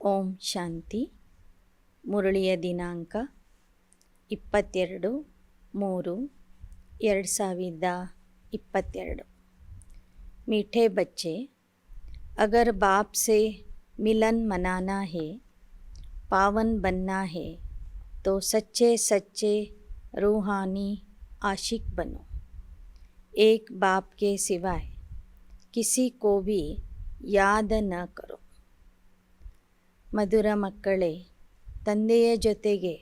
ಓಂ ಶಾಂತಿ. ಮುರಳಿಯ ದಿನಾಂಕ 22/3/2022। मीठे बच्चे, अगर बाप से मिलन मनाना है, पावन बनना है, तो सच्चे सच्चे रूहानी आशिक बनो। एक बाप के सिवाय किसी को भी याद न करो। ಮಧುರ ಮಕ್ಕಳೇ, ತಂದೆಯ ಜೊತೆಗೆ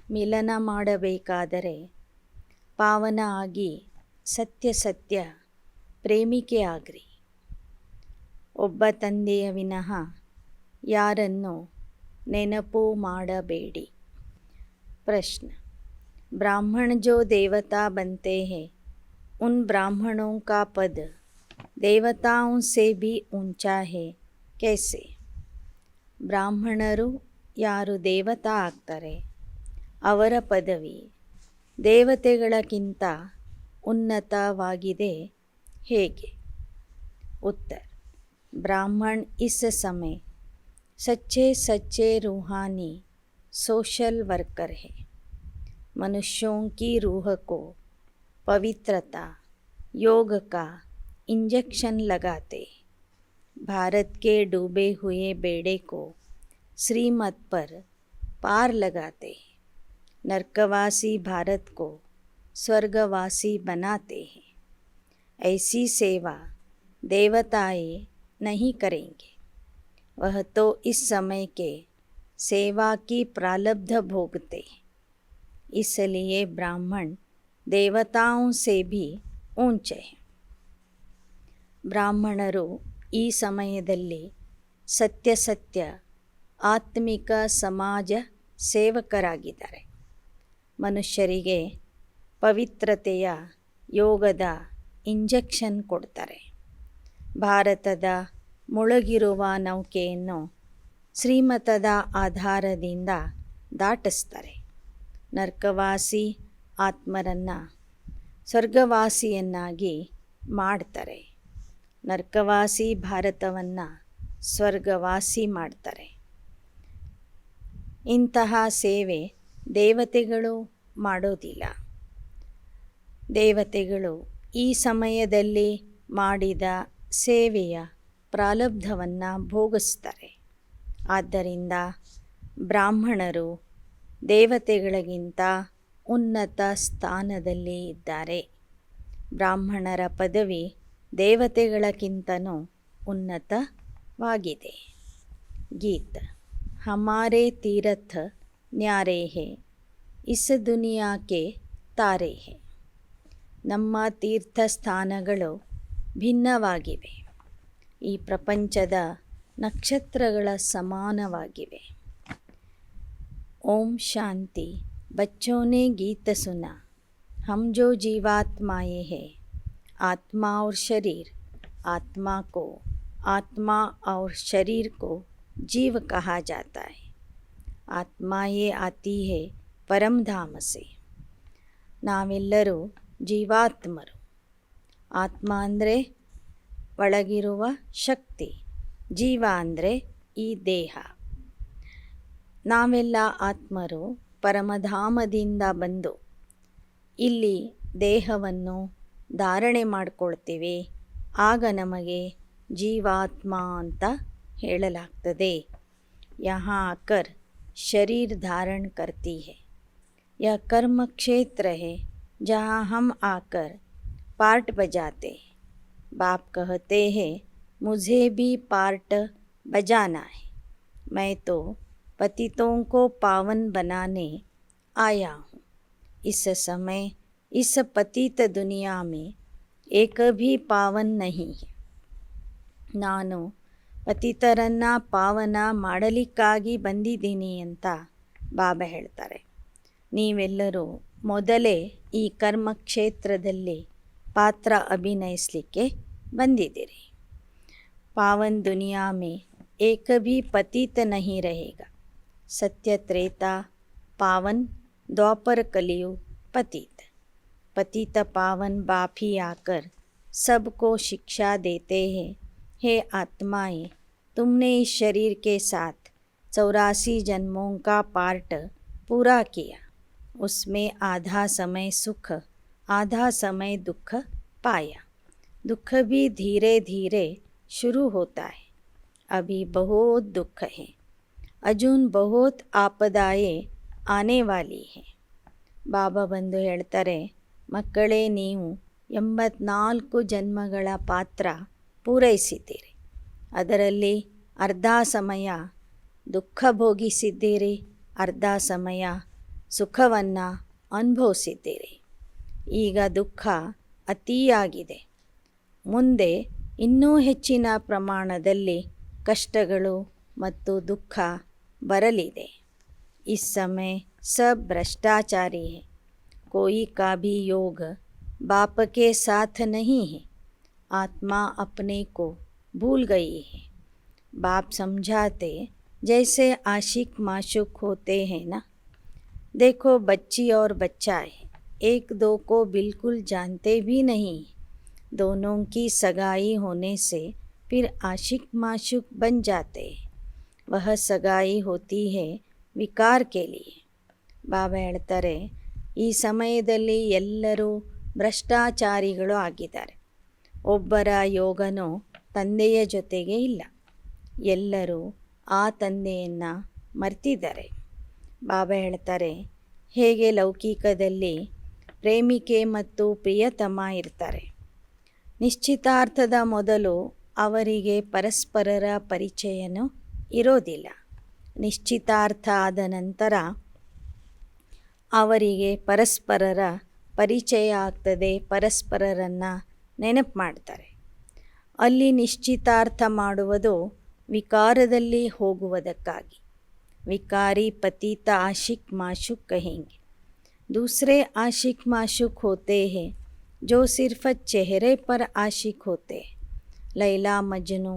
ಮಿಲನ ಮಾಡಬೇಕಾದರೆ ಪಾವನ ಆಗಿ ಸತ್ಯ ಸತ್ಯ ಪ್ರೇಮಿಕೆ ಆಗ್ರಿ. ಒಬ್ಬ ತಂದೆಯ ವಿನಃ ಯಾರನ್ನು ನೆನಪು ಮಾಡಬೇಡಿ. प्रश्न, ब्राह्मण जो देवता बनते हैं, उन ब्राह्मणों का पद देवताओं से भी ऊंचा है, कैसे? ಬ್ರಾಹ್ಮಣರು ಯಾರು ದೇವತಾ ಆಗ್ತಾರೆ, ಅವರ ಪದವಿ ದೇವತೆಗಳಕ್ಕಿಂತ ಉನ್ನತವಾಗಿದೆ, ಹೇಗೆ? उत्तर, ब्राह्मण इस समय सच्चे सच्चे रूहानी सोशल वर्कर है। मनुष्यों की रूह को पवित्रता योग का इंजेक्शन लगाते, भारत के डूबे हुए बेड़े को श्रीमत पर पार लगाते, नरकवासी भारत को स्वर्गवासी बनाते हैं। ऐसी सेवा देवताएं नहीं करेंगे, वह तो इस समय के सेवा की प्रारब्ध भोगते। इसलिए ब्राह्मण देवताओं से भी ऊंचे हैं। ಬ್ರಾಹ್ಮಣರು ಈ ಸಮಯದಲ್ಲಿ ಸತ್ಯ ಸತ್ಯ ಆತ್ಮಿಕ ಸಮಾಜ ಸೇವಕರಾಗಿದ್ದಾರೆ. ಮನುಷ್ಯರಿಗೆ ಪವಿತ್ರತೆಯ ಯೋಗದ ಇಂಜೆಕ್ಷನ್ ಕೊಡ್ತಾರೆ. ಭಾರತದ ಮುಳುಗಿರುವ ನೌಕೆಯನ್ನು ಶ್ರೀಮತದ ಆಧಾರದಿಂದ ದಾಟಿಸ್ತಾರೆ. ನರಕವಾಸಿ ಆತ್ಮರನ್ನು ಸ್ವರ್ಗವಾಸಿಯನ್ನಾಗಿ ಮಾಡ್ತಾರೆ. ನರಕವಾಸಿ ಭಾರತವನ್ನು ಸ್ವರ್ಗವಾಸಿ ಮಾಡ್ತಾರೆ. ಇಂತಹ ಸೇವೆ ದೇವತೆಗಳು ಮಾಡೋದಿಲ್ಲ. ದೇವತೆಗಳು ಈ ಸಮಯದಲ್ಲಿ ಮಾಡಿದ ಸೇವೆಯ ಪ್ರಾರಬ್ಧವನ್ನು ಭೋಗಿಸ್ತಾರೆ. ಆದ್ದರಿಂದ ಬ್ರಾಹ್ಮಣರು ದೇವತೆಗಳಿಗಿಂತ ಉನ್ನತ ಸ್ಥಾನದಲ್ಲಿ ಇದ್ದಾರೆ. ಬ್ರಾಹ್ಮಣರ ಪದವಿ ದೇವತೆಗಳಕ್ಕಿಂತನೂ ಉನ್ನತವಾಗಿದೆ. ಗೀತ್, ಹಮಾರೆ ತೀರ್ಥ ನ್ಯಾರೆ ಹೇ, ಇಸ್ ದುನಿಯಾ ಕೆ ತಾರೆ ಹೇ. ನಮ್ಮ ತೀರ್ಥಸ್ಥಾನಗಳು ಭಿನ್ನವಾಗಿವೆ, ಈ ಪ್ರಪಂಚದ ನಕ್ಷತ್ರಗಳ ಸಮಾನವಾಗಿವೆ. ಓಂ ಶಾಂತಿ. बच्चों ने गीत सुना, हम जो जीवात्माएं हैं, आत्मा और शरीर, आत्मा को आत्मा और शरीर को जीव कहा जाता है। आत्मा ये आती है परम धाम से. ನಾವೆಲ್ಲರೂ ಜೀವಾತ್ಮರು. ಆತ್ಮ ಅಂದರೆ ಒಳಗಿರುವ ಶಕ್ತಿ, ಜೀವ ಅಂದರೆ ಈ ದೇಹ. ನಾವೆಲ್ಲ ಆತ್ಮರು ಪರಮಧಾಮದಿಂದ ಬಂದು ಇಲ್ಲಿ ದೇಹವನ್ನು ಧಾರಣೆ ಮಾಡಿಕೊಳ್ತೇವೆ. ಆಗ ನಮಗೆ ಜೀವಾತ್ಮ ಅಂತ ಹೇಳಲಾಗ್ತದೆ. यहाँ आकर शरीर धारण करती है, यह कर्म क्षेत्र है जहाँ हम आकर पार्ट बजाते हैं. बाप कहते हैं, मुझे भी पार्ट बजाना है, मैं तो पतितों को पावन बनाने आया हूँ. इस समय इस पतित दुनिया में एक भी पावन नहीं है. ನಾನು ಪತಿತರನ್ನು ಪಾವನ ಮಾಡಲಿಕ್ಕಾಗಿ ಬಂದಿದ್ದೀನಿ ಅಂತ ಬಾಬಾ ಹೇಳ್ತಾರೆ. ನೀವೆಲ್ಲರೂ ಮೊದಲೇ ಈ ಕರ್ಮಕ್ಷೇತ್ರದಲ್ಲಿ ಪಾತ್ರ ಅಭಿನಯಿಸಲಿಕ್ಕೆ ಬಂದಿದ್ದೀರಿ. ಪಾವನ್ ದುನಿಯಾ में एक भी पतित नहीं रहेगा. सत्य त्रेता पावन, द्वापर कलियुग पतित. पतित पावन बाप ही आकर सबको शिक्षा देते हैं, हे आत्माएं, तुमने इस शरीर के साथ 84 जन्मों का पार्ट पूरा किया। उसमें आधा समय सुख आधा समय दुख पाया। दुख भी धीरे धीरे शुरू होता है। अभी बहुत दुख है, अजून बहुत आपदाएं ಆನೆ ವಾಲಿ ಹೇ. ಬಾಬಾ ಬಂದು ಹೇಳ್ತಾರೆ, ಮಕ್ಕಳೇ, ನೀವು 84 ಜನ್ಮಗಳ ಪಾತ್ರ ಪೂರೈಸಿದ್ದೀರಿ. ಅದರಲ್ಲಿ ಅರ್ಧ ಸಮಯ ದುಃಖ ಭೋಗಿಸಿದ್ದೀರಿ, ಅರ್ಧ ಸಮಯ ಸುಖವನ್ನು ಅನುಭವಿಸಿದ್ದೀರಿ. ಈಗ ದುಃಖ ಅತಿಯಾಗಿದೆ. ಮುಂದೆ ಇನ್ನೂ ಹೆಚ್ಚಿನ ಪ್ರಮಾಣದಲ್ಲಿ ಕಷ್ಟಗಳು ಮತ್ತು ದುಃಖ ಬರಲಿದೆ. इस समय सब भ्रष्टाचारी है, कोई का भी योग बाप के साथ नहीं है. आत्मा अपने को भूल गई है. बाप समझाते जैसे आशिक माशूक होते हैं ना. देखो, बच्ची और बच्चा है, एक दो को बिल्कुल जानते भी नहीं. दोनों की सगाई होने से फिर आशिक माशूक बन जाते हैं. वह सगाई होती है ವಿಕಾರ ಕೇಳಿ. ಬಾಬಾ ಹೇಳ್ತಾರೆ, ಈ ಸಮಯದಲ್ಲಿ ಎಲ್ಲರೂ ಭ್ರಷ್ಟಾಚಾರಿಗಳು ಆಗಿದ್ದಾರೆ. ಒಬ್ಬರ ಯೋಗನೂ ತಂದೆಯ ಜೊತೆಗೆ ಇಲ್ಲ. ಎಲ್ಲರೂ ಆ ತಂದೆಯನ್ನು ಮರ್ತಿದ್ದಾರೆ. ಬಾಬಾ ಹೇಳ್ತಾರೆ, ಹೇಗೆ ಲೌಕಿಕದಲ್ಲಿ ಪ್ರೇಮಿಕೆ ಮತ್ತು ಪ್ರಿಯತಮ ಇರ್ತಾರೆ. ನಿಶ್ಚಿತಾರ್ಥದ ಮೊದಲು ಅವರಿಗೆ ಪರಸ್ಪರರ ಪರಿಚಯನೂ ಇರೋದಿಲ್ಲ. ನಿಶ್ಚಿತಾರ್ಥ ಆದ ನಂತರ ಅವರಿಗೆ ಪರಸ್ಪರರ ಪರಿಚಯ ಆಗ್ತದೆ, ಪರಸ್ಪರರನ್ನು ನೆನಪು ಮಾಡ್ತಾರೆ. ಅಲ್ಲಿ ನಿಶ್ಚಿತಾರ್ಥ ಮಾಡುವುದು ವಿಕಾರದಲ್ಲಿ ಹೋಗುವುದಕ್ಕಾಗಿ. ವಿಕಾರಿ ಪತೀತ ಆಶಿಕ್ ಮಾಶುಕ್ ಕहेंगे. दूसरे आशिक माशुक होते हैं जो सिर्फ चेहरे पर आशिक होते हैं. लैला मजनू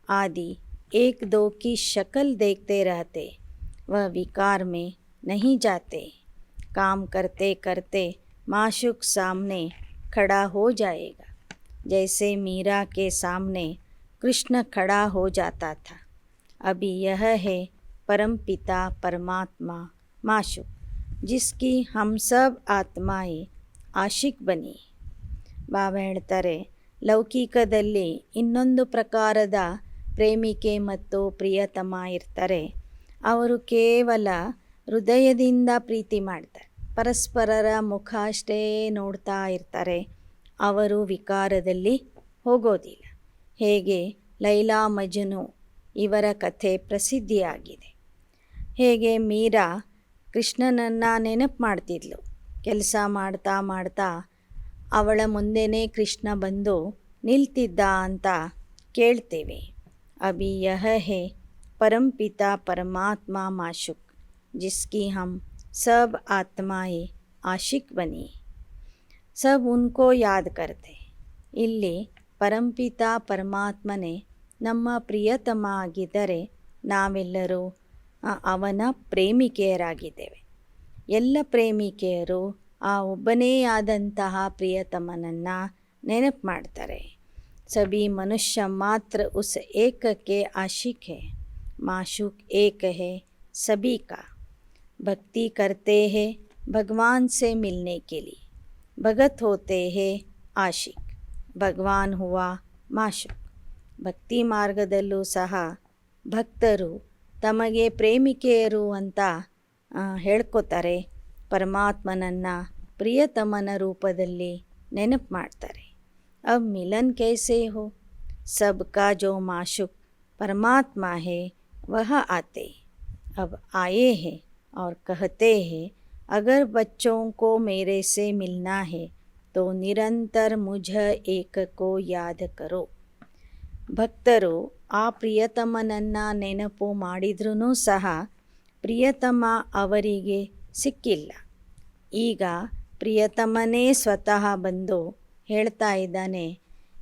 आदि एक दो की शक्ल देखते रहते, वह विकार में नहीं जाते. काम करते करते माशुक सामने खड़ा हो जाएगा, जैसे मीरा के सामने कृष्ण खड़ा हो जाता था. अभी यह है परमपिता परमात्मा माशुक, जिसकी हम सब आत्माएं आशिक बनी. ಬಾಬಾ ಹೇಳ್ತಾರೆ, ಲೌಕಿಕದಲ್ಲಿ ಇನ್ನೊಂದು ಪ್ರಕಾರದ ಪ್ರೇಮಿಕೆ ಮತ್ತು ಪ್ರಿಯತಮ ಇರ್ತಾರೆ. ಅವರು ಕೇವಲ ಹೃದಯದಿಂದ ಪ್ರೀತಿ ಮಾಡ್ತಾರೆ, ಪರಸ್ಪರರ ಮುಖ ಅಷ್ಟೇ ನೋಡ್ತಾ ಇರ್ತಾರೆ. ಅವರು ವಿಕಾರದಲ್ಲಿ ಹೋಗೋದಿಲ್ಲ. ಹೇಗೆ ಲೈಲಾ ಮಜ್ನು ಇವರ ಕಥೆ ಪ್ರಸಿದ್ಧಿಯಾಗಿದೆ. ಹೇಗೆ ಮೀರಾ ಕೃಷ್ಣನನ್ನು ನೆನಪು ಮಾಡ್ತಿದ್ಲು. ಕೆಲಸ ಮಾಡ್ತಾ ಮಾಡ್ತಾ ಅವಳ ಮುಂದೆನೇ ಕೃಷ್ಣ ಬಂದು ನಿಲ್ತಿದ್ದ ಅಂತ ಕೇಳ್ತೇವೆ. अभी यह है परमपिता परमात्मा माशुक, जिसकी हम सब आत्माएं आशिक बनी. सब उनको याद करते. ಇಲ್ಲಿ ಪರಂಪಿತ ಪರಮಾತ್ಮನೇ ನಮ್ಮ ಪ್ರಿಯತಮ ಆಗಿದ್ದರೆ ನಾವೆಲ್ಲರೂ ಅವನ ಪ್ರೇಮಿಕೆಯರಾಗಿದ್ದೇವೆ. ಎಲ್ಲ ಪ್ರೇಮಿಕೆಯರು ಆ ಒಬ್ಬನೇ ಆದಂತಹ ಪ್ರಿಯತಮನನ್ನು ನೆನಪು ಮಾಡ್ತಾರೆ. सभी मनुष्य मात्र उस एक के आशिक है. माशूक एक है सभी का. भक्ति करते हैं भगवान से मिलने के लिए. भगत होते हैं आशिक. भगवान हुआ माशूक. ಭಕ್ತಿ ಮಾರ್ಗದಲ್ಲೂ ಸಹ ಭಕ್ತರು ತಮಗೆ ಪ್ರೇಮಿಕೆಯರು ಅಂತ ಹೇಳ್ಕೊತಾರೆ. ಪರಮಾತ್ಮನನ್ನು ಪ್ರಿಯತಮನ ರೂಪದಲ್ಲಿ ನೆನಪು ಮಾಡ್ತಾರೆ. अब मिलन कैसे हो? सबका जो माशुक परमात्मा है वह आते. अब आए हैं और कहते हैं, अगर बच्चों को मेरे से मिलना है तो निरंतर मुझ एक को याद करो. ಭಕ್ತರು ಆ ಪ್ರಿಯತಮನನ್ನು ನೆನಪು ಮಾಡಿದ್ರೂ ಸಹ ಪ್ರಿಯತಮ ಅವರಿಗೆ ಸಿಕ್ಕಿಲ್ಲ. ಈಗ ಪ್ರಿಯತಮನೇ ಸ್ವತಃ ಬಂದು ಹೇಳ್ತಾ ಇದ್ದಾನೆ,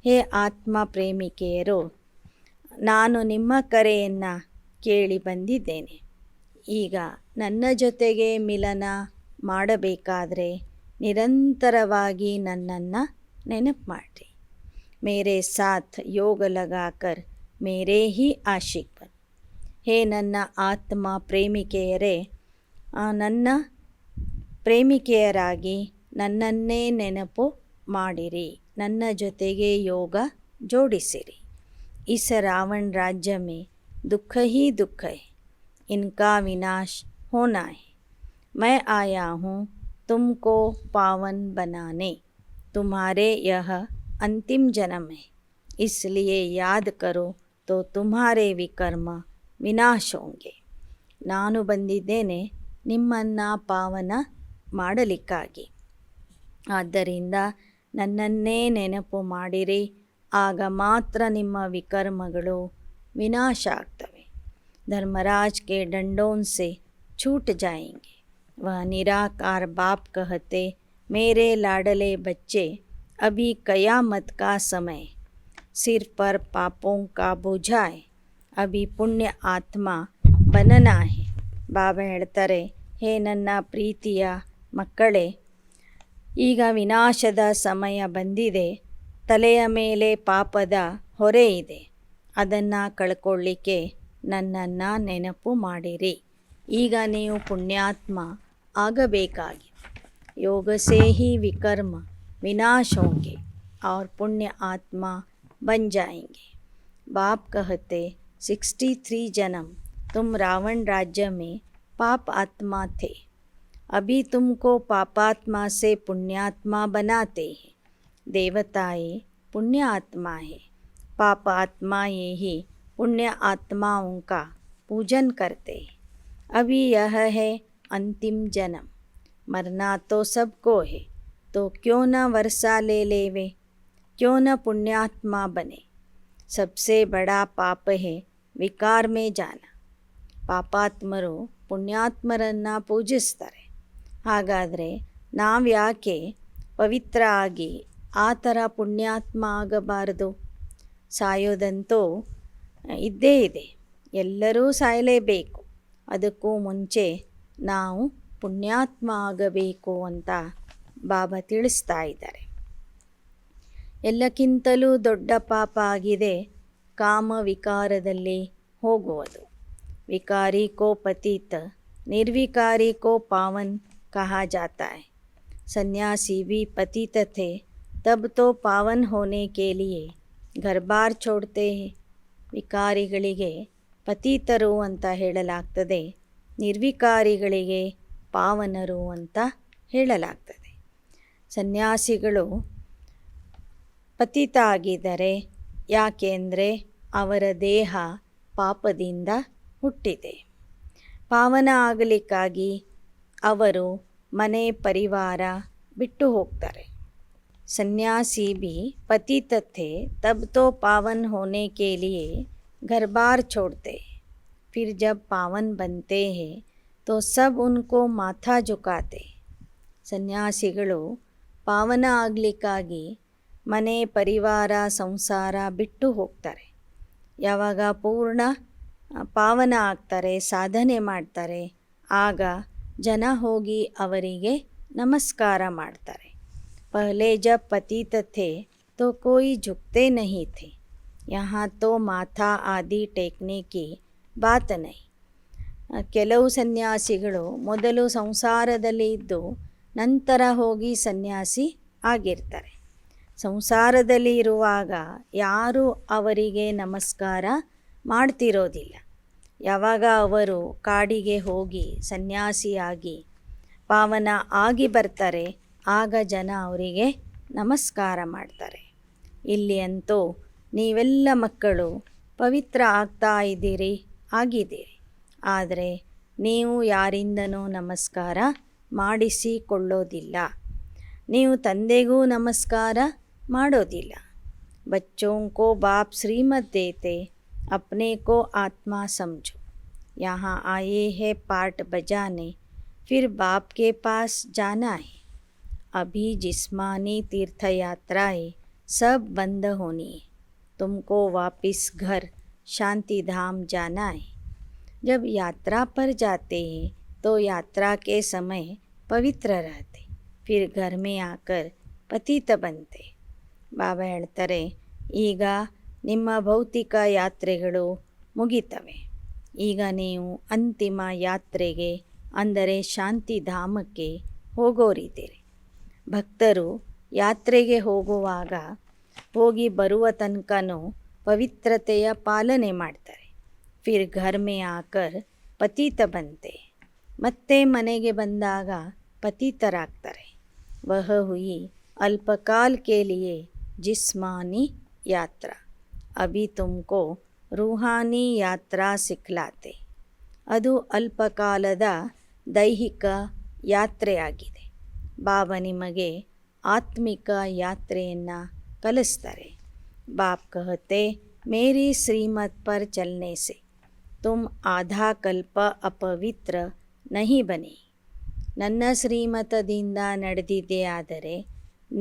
ಹೇ ಆತ್ಮ ಪ್ರೇಮಿಕೆಯರು, ನಾನು ನಿಮ್ಮ ಕರೆಯನ್ನು ಕೇಳಿ ಬಂದಿದ್ದೇನೆ. ಈಗ ನನ್ನ ಜೊತೆಗೆ ಮಿಲನ ಮಾಡಬೇಕಾದ್ರೆ ನಿರಂತರವಾಗಿ ನನ್ನನ್ನು ನೆನಪು ಮಾಡಿರಿ. ಮೇರೆ ಸಾಥ್ ಯೋಗ ಲಗಾಕರ್ ಮೇರೇ ಹಿ ಆಶಿಕ್ ಬನ್. ಹೇ ನನ್ನ ಆತ್ಮ ಪ್ರೇಮಿಕೆಯರೇ, ನನ್ನ ಪ್ರೇಮಿಕೆಯರಾಗಿ ನನ್ನನ್ನೇ ನೆನಪು ಮಾಡಿರಿ, ನನ್ನ ಜೊತೆಗೆ ಯೋಗ जोड़िसिरी। इस रावण राज्य में दुख ही दुख है, इनका विनाश होना है। मैं आया हूँ तुमको पावन बनाने, तुम्हारे यह अंतिम जन्म है, इसलिए याद करो तो तुम्हारे विकर्म विनाश होंगे। ನಾನು ಬಂದಿದ್ದೇನೆ ನಿಮ್ಮನ್ನು ಪಾವನ ಮಾಡಲಿಕ್ಕಾಗಿ, ಆದ್ದರಿಂದ ನನ್ನನ್ನೇ ನೆನಪು ಮಾಡಿರಿ, ಆಗ ಮಾತ್ರ ನಿಮ್ಮ ವಿಕರ್ಮಗಳು विनाश ಆಗ್ತವೆ। धर्मराज के डंडों से छूट जाएंगे। वह निराकार बाप कहते, मेरे लाडले बच्चे, अभी कयामत का समय, सिर पर पापों का बोझा है, अभी पुण्य आत्मा बनना है। ಬಾಬಾ ಹೇಳ್ತಾರೆ, ಹೇ ನನ್ನ ಪ್ರೀತಿಯ ಮಕ್ಕಳೇ, ಈಗ ವಿನಾಶದ ಸಮಯ ಬಂದಿದೆ, ತಲೆಯ ಮೇಲೆ ಪಾಪದ ಹೊರೆ ಇದೆ, ಅದನ್ನು ಕಳ್ಕೊಳ್ಳಿಕ್ಕೆ ನನ್ನನ್ನು ನೆನಪು ಮಾಡಿರಿ, ಈಗ ನೀವು ಪುಣ್ಯಾತ್ಮ ಆಗಬೇಕಾಗಿದೆ। योग से ही विकर्म विनाश होंगे और पुण्य आत्मा बन जाएंगे। बाप कहते, 63 जन्म तुम रावण राज्य में पाप आत्मा थे, अभी तुमको पापात्मा से पुण्यात्मा बनाते हैं। देवताएं पुण्य आत्मा है, पाप आत्माएं ही पुण्य आत्माओं का पूजन करते हैं। अभी यह है अंतिम जन्म, मरना तो सबको है, तो क्यों न वर्षा ले लेवे, क्यों न पुण्यात्मा बने। सबसे बड़ा पाप है विकार में जाना। ಪಾಪಾತ್ಮರು ಪುಣ್ಯಾತ್ಮರನ್ನು ಪೂಜಿಸ್ತಾರೆ, ಹಾಗಾದರೆ ನಾವ್ಯಾಕೆ ಪವಿತ್ರ ಆಗಿ ಆ ಥರ ಪುಣ್ಯಾತ್ಮ ಆಗಬಾರದು? ಸಾಯೋದಂತೂ ಇದ್ದೇ ಇದೆ, ಎಲ್ಲರೂ ಸಾಯಲೇಬೇಕು, ಅದಕ್ಕೂ ಮುಂಚೆ ನಾವು ಪುಣ್ಯಾತ್ಮ ಆಗಬೇಕು ಅಂತ ಬಾಬಾ ತಿಳಿಸ್ತಾ ಇದ್ದಾರೆ। ಎಲ್ಲಕ್ಕಿಂತಲೂ ದೊಡ್ಡ ಪಾಪ ಆಗಿದೆ ಕಾಮ ವಿಕಾರದಲ್ಲಿ ಹೋಗುವುದು। विकारी को पतित, निर्विकारी को पावन कहा जाता है। सन्यासी भी पतित थे, तब तो पावन होने के लिए घर बार छोड़ते हैं। ವಿಕಾರಿಗಳಿಗೆ ಪತಿತರು ಅಂತ ಹೇಳಲಾಗ್ತದೆ, ನಿರ್ವಿಕಾರಿಗಳಿಗೆ ಪಾವನರು ಅಂತ ಹೇಳಲಾಗ್ತದೆ। ಸನ್ಯಾಸಿಗಳು ಪತಿತ ಆಗಿದ್ದಾರೆ, ಯಾಕೆಂದರೆ ಅವರ ದೇಹ ಪಾಪದಿಂದ ಹುಟ್ಟಿದೆ। ಪಾವನ ಆಗಲಿಕ್ಕಾಗಿ ಅವರು ಮನೆ ಪರಿವಾರ ಬಿಟ್ಟು ಹೋಗ್ತಾರೆ। सन्यासी भी पतित थे, तब तो पावन होने के लिए घर बार छोड़ते, फिर जब पावन बनते हैं तो सब उनको माथा झुकाते। ಸನ್ಯಾಸಿಗಳು ಪಾವನ ಆಗಲಿಕ್ಕಾಗಿ ಮನೆ ಪರಿವಾರ ಸಂಸಾರ ಬಿಟ್ಟು ಹೋಗ್ತಾರೆ। ಯಾವಾಗ ಪೂರ್ಣ ಪಾವನ ಆಗ್ತಾರೆ, ಸಾಧನೆ ಮಾಡ್ತಾರೆ, ಆಗ ಜನ ಹೋಗಿ ಅವರಿಗೆ ನಮಸ್ಕಾರ ಮಾಡ್ತಾರೆ। पहले जब पतित थे तो कोई झुकते नहीं थे, यहाँ तो माथा आदि टेकने की बात नहीं। ಕೆಲವು ಸನ್ಯಾಸಿಗಳು ಮೊದಲು ಸಂಸಾರದಲ್ಲಿ ಇದ್ದು ನಂತರ ಹೋಗಿ ಸನ್ಯಾಸಿ ಆಗಿರ್ತಾರೆ। ಸಂಸಾರದಲ್ಲಿ ಇರುವಾಗ ಯಾರೂ ಅವರಿಗೆ ನಮಸ್ಕಾರ ಮಾಡ್ತಿರೋದಿಲ್ಲ। ಯಾವಾಗ ಅವರು ಕಾಡಿಗೆ ಹೋಗಿ ಸನ್ಯಾಸಿಯಾಗಿ ಪಾವನ ಆಗಿ ಬರ್ತಾರೆ, ಆಗ ಜನ ಅವರಿಗೆ ನಮಸ್ಕಾರ ಮಾಡ್ತಾರೆ। ಇಲ್ಲಿ ಅಂತೂ ನೀವೆಲ್ಲ ಮಕ್ಕಳು ಪವಿತ್ರ ಆಗ್ತಾ ಆಗಿದ್ದೀರಿ, ಆದರೆ ನೀವು ಯಾರಿಂದನೂ ನಮಸ್ಕಾರ ಮಾಡಿಸಿಕೊಳ್ಳೋದಿಲ್ಲ, ನೀವು ತಂದೆಗೂ ನಮಸ್ಕಾರ ಮಾಡೋದಿಲ್ಲ। बच्चों को बाप श्रीमत देते, अपने को आत्मा समझो, यहाँ आए हैं पाठ बजाने, फिर बाप के पास जाना है। अभी जिस्मानी तीर्थ यात्राएं सब बंद होनी है, तुमको वापस घर शांति धाम जाना है। जब यात्रा पर जाते हैं तो यात्रा के समय पवित्र रहते, फिर घर में आकर पतित बनते। ಬಾಬಾ ಹೇಳ್ತಾರೆ, ಈಗ ನಿಮ್ಮ ಭೌತಿಕ ಯಾತ್ರೆಗಳು ಮುಗಿತವೆ, ಈಗ ನೀವು ಅಂತಿಮ ಯಾತ್ರೆಗೆ ಅಂದರೆ ಶಾಂತಿಧಾಮಕ್ಕೆ ಹೋಗೋರಿದ್ದೀರಿ. ಭಕ್ತರು ಯಾತ್ರೆಗೆ ಹೋಗುವಾಗ ಹೋಗಿ ಬರುವ ತನಕನೂ ಪವಿತ್ರತೆಯ ಪಾಲನೆ ಮಾಡ್ತಾರೆ. ಫಿರ್ ಘರ್ ಮೇ ಆಕರ್ ಪತಿತ ಬಂತೆ, ಮತ್ತೆ ಮನೆಗೆ ಬಂದಾಗ ಪತಿತರಾಗ್ತಾರೆ. ವಹ ಹುಯಿ ಅಲ್ಪಕಾಲ್ ಕೆ ಲಿಯೆ ಜಿಸ್ಮಾನಿ ಯಾತ್ರಾ, ಅಭಿ ತುಮಕೋ ರೂಹಾನಿ ಯಾತ್ರಾ ಸಿಖ್ಲಾತೆ. ಅದು ಅಲ್ಪಕಾಲದ ದೈಹಿಕ ಯಾತ್ರೆಯಾಗಿದೆ. ಬಾಬಾ ನಿಮಗೆ ಆತ್ಮಿಕ ಯಾತ್ರೆಯನ್ನು ಕಲಿಸ್ತಾರೆ. ಬಾಪ್ ಕಹತೆ ಮೇರಿ ಶ್ರೀಮತ್ ಪರ್ ಚಲನೆ ಸೆ ತುಮ್ ಆಧಾ ಕಲ್ಪ ಅಪವಿತ್ರ ನಹಿ ಬನಿ. ನನ್ನ ಶ್ರೀಮತದಿಂದ ನಡೆದಿದ್ದೇ ಆದರೆ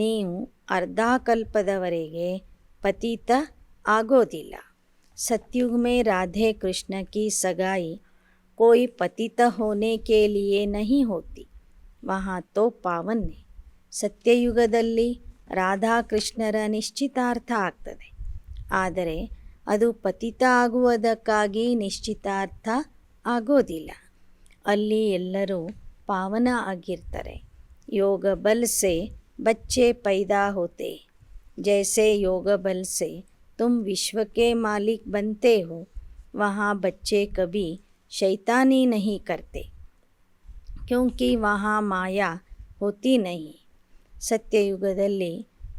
ನೀವು ಅರ್ಧ ಕಲ್ಪದವರೆಗೆ ಪತಿತ ಆಗೋದಿಲ್ಲ. सतयुग में राधे कृष्ण की सगाई कोई पतित होने के लिए नहीं होती, वहाँ तो पावन है. ಸತ್ಯಯುಗದಲ್ಲಿ ರಾಧಾಕೃಷ್ಣರ ನಿಶ್ಚಿತಾರ್ಥ ಆಗ್ತದೆ, ಆದರೆ ಅದು ಪತಿತ ಆಗುವುದಕ್ಕಾಗಿ ನಿಶ್ಚಿತಾರ್ಥ ಆಗೋದಿಲ್ಲ. ಅಲ್ಲಿ ಎಲ್ಲರೂ ಪಾವನ ಆಗಿರ್ತಾರೆ. ಯೋಗ ಬಲ್ ಸೆ ಬಚ್ಚೆ ಪೈದಾ ಹೋತೆ, ಜೈಸೆ ಯೋಗ ಬಲ್ ಸೆ तुम विश्व के मालिक बनते हो, वहाँ बच्चे कभी शैतानी नहीं करते, क्योंकि वहाँ माया होती नहीं. ಸತ್ಯಯುಗದಲ್ಲಿ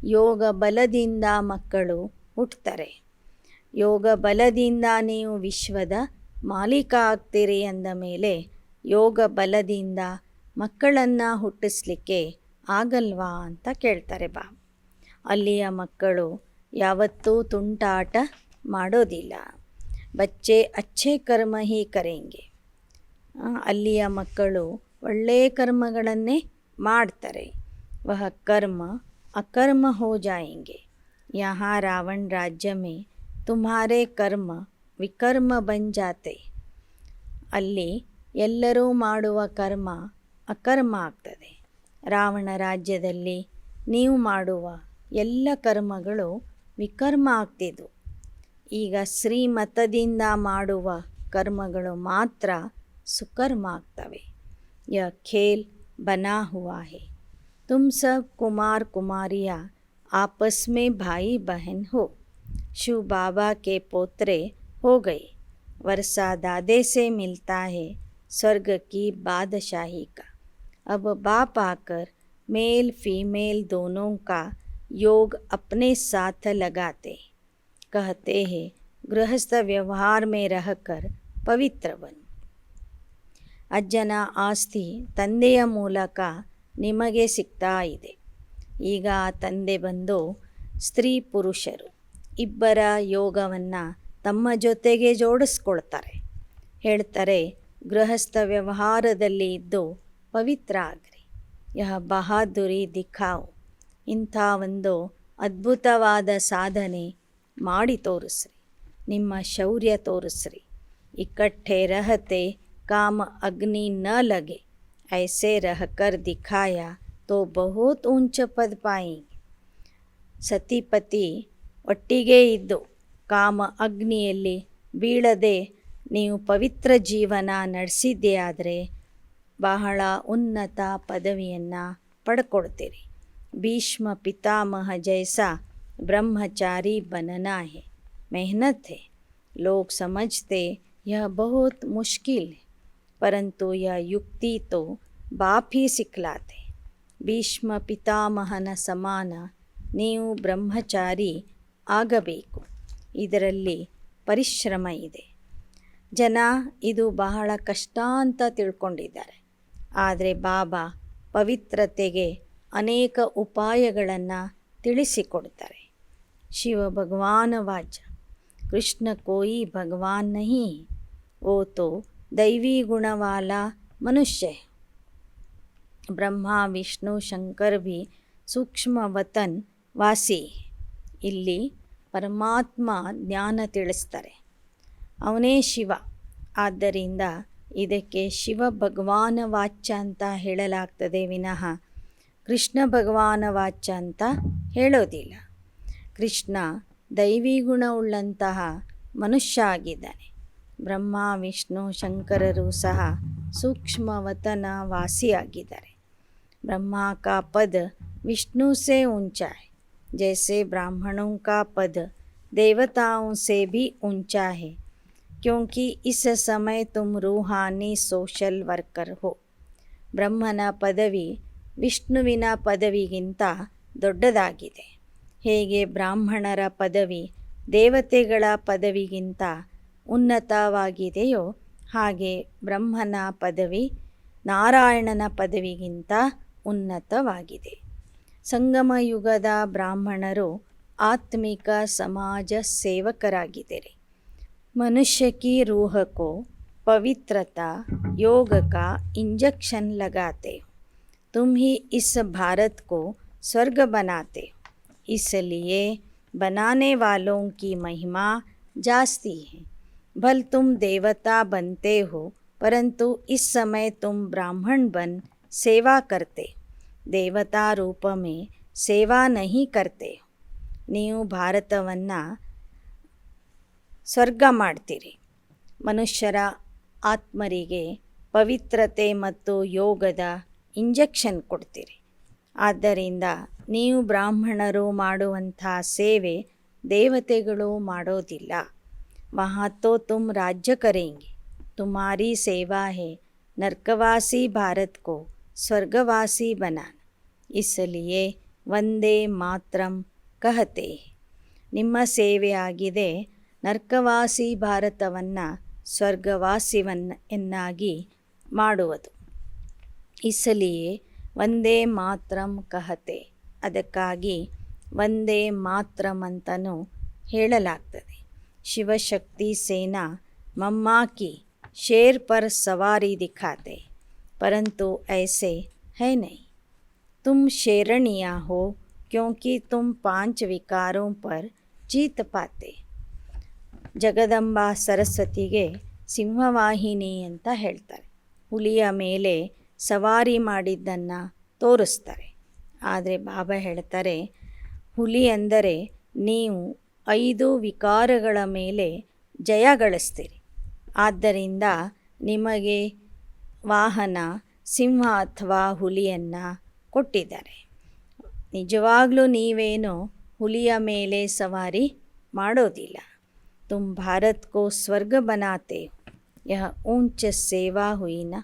ಯೋಗ ಬಲದಿಂದ ಮಕ್ಕಳು ಹುಟ್ಟುತ್ತಾರೆ. ಯೋಗ ಬಲದಿಂದ ನೀವು ವಿಶ್ವದ ಮಾಲೀಕ ಆಗ್ತೀರಿ ಅಂದ ಮೇಲೆ ಯೋಗ ಬಲದಿಂದ ಮಕ್ಕಳನ್ನು ಹುಟ್ಟಿಸ್ಲಿಕ್ಕೆ ಆಗಲ್ವಾ ಅಂತ ಕೇಳ್ತಾರೆ ಬಾ. ಅಲ್ಲಿಯ ಮಕ್ಕಳು ಯಾವತ್ತೂ ತುಂಟಾಟ ಮಾಡೋದಿಲ್ಲ. ಬಚ್ಚೆ ಅಚ್ಚೆ ಕರ್ಮ ಹಿ ಕರೆಂಗೆ. ಅಲ್ಲಿಯ ಮಕ್ಕಳು ಒಳ್ಳೆಯ ಕರ್ಮಗಳನ್ನೇ ಮಾಡ್ತಾರೆ. ವಹ ಕರ್ಮ ಅಕರ್ಮ ಹೋ ಜಾಯೆಂಗೆ. ಯಹಾ ರಾವಣ ರಾಜ್ಯ ಮೇ ತುಮ್ಹಾರೆ ಕರ್ಮ ವಿಕರ್ಮ ಬನ್ ಜಾತೆ. ಅಲ್ಲಿ ಎಲ್ಲರೂ ಮಾಡುವ ಕರ್ಮ ಅಕರ್ಮ ಆಗ್ತದೆ. ರಾವಣ ರಾಜ್ಯದಲ್ಲಿ ನೀವು ಮಾಡುವ ಎಲ್ಲ ಕರ್ಮಗಳು ವಿಕರ್ಮ ಆಗ್ತಿದ್ವು. ಈಗ ಶ್ರೀಮತದಿಂದ ಮಾಡುವ ಕರ್ಮಗಳು ಮಾತ್ರ ಸುಕರ್ಮ ಆಗ್ತವೆ. ಯ ಖೇಲ್ ಬನಾ ಹುವಾ ಹೈ, ತುಮ್ ಸಬ್ ಕುಮಾರ್ ಕುಮಾರಿಯಾ आपस में भाई बहन हो. शिव बाबा के पोत्रे हो गए. वर्षा दादे से मिलता है स्वर्ग की बादशाही का. अब बाप आकर मेल फीमेल दोनों का योग अपने साथ लगाते, कहते हैं गृहस्थ व्यवहार में रहकर पवित्र बन. ಅಜ್ಜನ ಆಸ್ತಿ ತಂದೆಯ ಮೂಲಕ ನಿಮಗೆ ಸಿಗ್ತಾ ಇದೆ. ಈಗ ತಂದೆ ಬಂದು ಸ್ತ್ರೀ ಪುರುಷರು ಇಬ್ಬರ ಯೋಗವನ್ನು ತಮ್ಮ ಜೊತೆಗೆ ಜೋಡಿಸ್ಕೊಳ್ತಾರೆ. ಹೇಳ್ತಾರೆ, ಗೃಹಸ್ಥ ವ್ಯವಹಾರದಲ್ಲಿ ಇದ್ದು ಪವಿತ್ರ ಆಗ್ರಿ. ಯಹ ಬಹಾದುರಿ ದಿಖಾವು. ಇಂಥ ಒಂದು ಅದ್ಭುತವಾದ ಸಾಧನೆ ಮಾಡಿ ತೋರಿಸ್ರಿ, ನಿಮ್ಮ ಶೌರ್ಯ ತೋರಿಸ್ರಿ. ಇಕ್ಕಟ್ಟೆ ರಹತೆ ಕಾಮ ಅಗ್ನಿ ನ ಲಗೆ, ಐಸೆ ರಹಕರ್ ದಿಖಾಯ ತೋ ಬಹುತ್ ಊಂಚ ಪದ ಪಾಯೆಂಗೆ. ಸತಿಪತಿ ಒಟ್ಟಿಗೆ ಇದ್ದು ಕಾಮ ಅಗ್ನಿಯಲ್ಲಿ ಬೀಳದೆ ನೀವು ಪವಿತ್ರ ಜೀವನ ನಡೆಸಿದ್ದೇ ಆದರೆ ಬಹಳ ಉನ್ನತ ಪದವಿಯನ್ನು ಪಡ್ಕೊಳ್ತೀರಿ. ಭೀಷ್ಮ ಪಿತಾಮಹ ಜೈಸಾ ಬ್ರಹ್ಮಚಾರಿ बनना है, मेहनत है. लोग समझते यह बहुत मुश्किल है, परंतु यह युक्ति तो बाप ही सिखलाते. ಭೀಷ್ಮ ಪಿತಾಮಹನ ಸಮಾನ ನೀವು ಬ್ರಹ್ಮಚಾರಿ ಆಗಬೇಕು. ಇದರಲ್ಲಿ ಪರಿಶ್ರಮ ಇದೆ. ಜನ ಇದು ಬಹಳ ಕಷ್ಟ ಅಂತ ತಿಳ್ಕೊಂಡಿದ್ದಾರೆ. ಆದರೆ ಬಾಬಾ ಪವಿತ್ರತೆಗೆ ಅನೇಕ ಉಪಾಯಗಳನ್ನು ತಿಳಿಸಿಕೊಡ್ತಾರೆ. ಶಿವ ಭಗವಾನ ವಾಚ ಕೃಷ್ಣ ಕೋಯಿ ಭಗವಾನ್ ನಹಿ, ಓ ತೋ ದೈವಿ ಗುಣವಾಲ ಮನುಷ್ಯ. ಬ್ರಹ್ಮ ವಿಷ್ಣು ಶಂಕರ್ ಭಿ ಸೂಕ್ಷ್ಮ ವತನ್ ವಾಸಿ. ಇಲ್ಲಿ ಪರಮಾತ್ಮ ಜ್ಞಾನ ತಿಳಿಸ್ತಾರೆ, ಅವನೇ ಶಿವ. ಆದ್ದರಿಂದ ಇದಕ್ಕೆ ಶಿವ ಭಗವಾನ ವಾಚ್ಯ ಅಂತ ಹೇಳಲಾಗ್ತದೆ ವಿನಃ ಕೃಷ್ಣ ಭಗವಾನ ವಾಚ್ಯ ಅಂತ ಹೇಳೋದಿಲ್ಲ. ಕೃಷ್ಣ ದೈವಿ ಗುಣವುಳ್ಳಂತಹ ಮನುಷ್ಯ ಆಗಿದ್ದಾನೆ. ಬ್ರಹ್ಮ ವಿಷ್ಣು ಶಂಕರರು ಸಹ ಸೂಕ್ಷ್ಮವತನ ವಾಸಿಯಾಗಿದ್ದಾರೆ. ब्रह्मा का पद विष्णु से ऊंचा है, जैसे ब्राह्मणों का पद देवताओं से भी ऊंचा है, क्योंकि इस समय तुम रूहानी सोशल वर्कर हो. ಬ್ರಹ್ಮನ ಪದವಿ ವಿಷ್ಣುವಿನ ಪದವಿಗಿಂತ ದೊಡ್ಡದಾಗಿದೆ. ಹೇಗೆ ಬ್ರಾಹ್ಮಣರ ಪದವಿ ದೇವತೆಗಳ ಪದವಿಗಿಂತ ಉನ್ನತವಾಗಿದೆಯೋ ಹಾಗೆ ಬ್ರಹ್ಮನ ಪದವಿ ನಾರಾಯಣನ ಪದವಿಗಿಂತ ಉನ್ನತವಾಗಿದೆ. ಸಂಗಮ ಯುಗದ ಬ್ರಾಹ್ಮಣರು ಆತ್ಮಿಕ ಸಮಾಜ ಸೇವಕರಾಗಿದ್ದಾರೆ. मनुष्य की रूह को पवित्रता योग का इंजेक्शन लगाते हो. तुम ही इस भारत को स्वर्ग बनाते हो, इसलिए बनाने वालों की महिमा जास्ती है. भल तुम देवता बनते हो, परंतु इस समय तुम ब्राह्मण बन सेवा करते हो, देवता रूप में सेवा नहीं करते हो. ನೀವು ಭಾರತವನ್ನು ಸ್ವರ್ಗ ಮಾಡ್ತೀರಿ. ಮನುಷ್ಯರ ಆತ್ಮರಿಗೆ ಪವಿತ್ರತೆ ಮತ್ತು ಯೋಗದ ಇಂಜೆಕ್ಷನ್ ಕೊಡ್ತೀರಿ. ಆದ್ದರಿಂದ ನೀವು ಬ್ರಾಹ್ಮಣರು ಮಾಡುವಂಥ ಸೇವೆ ದೇವತೆಗಳು ಮಾಡೋದಿಲ್ಲ. वहाँ तो तुम राज्य करेंगे, तुम्हारी सेवा है नरकवासी भारत को स्वर्गवासी बनाना, इसलिए ವಂದೇ ಮಾತರಂ ಕಹತೆ. ನಿಮ್ಮ ಸೇವೆಯಾಗಿದೆ ನರ್ಕವಾಸಿ ಭಾರತವನ್ನು ಸ್ವರ್ಗವಾಸಿಯನ್ನಾಗಿ ಮಾಡುವುದು. ಇಸಲಿಯೇ ವಂದೇ ಮಾತರಂ ಕಹತೆ, ಅದಕ್ಕಾಗಿ ವಂದೇ ಮಾತರಂ ಅಂತಲೂ ಹೇಳಲಾಗ್ತದೆ. ಶಿವಶಕ್ತಿ ಸೇನಾ मम्मा की शेर पर सवारी दिखाते, परंतु ऐसे है नहीं. तुम शेरनिया हो क्योंकि तुम 5 विकारों पर जीत पाते. ಜಗದಂಬ ಸರಸ್ವತಿಗೆ ಸಿಂಹವಾಹಿನಿ ಅಂತ ಹೇಳ್ತಾರೆ. ಹುಲಿಯ ಮೇಲೆ ಸವಾರಿ ಮಾಡಿದ್ದನ್ನು ತೋರಿಸ್ತಾರೆ. ಆದರೆ ಬಾಬಾ ಹೇಳ್ತಾರೆ, ಹುಲಿ ಅಂದರೆ ನೀವು 5 ವಿಕಾರಗಳ ಮೇಲೆ ಜಯ ಗಳಿಸ್ತೀರಿ. ಆದ್ದರಿಂದ ನಿಮಗೆ ವಾಹನ ಸಿಂಹ ಅಥವಾ ಹುಲಿಯನ್ನು ಕೊಟ್ಟಿದ್ದಾರೆ. ನಿಜವಾಗ್ಲೂ ನೀವೇನು ಹುಲಿಯ ಮೇಲೆ ಸವಾರಿ ಮಾಡೋದಿಲ್ಲ. ತುಮ್ ಭಾರತ್ ಕೋ ಸ್ವರ್ಗ ಬನಾತೆ ಹೋ, ಯಹ ऊंच सेवा हुई ना,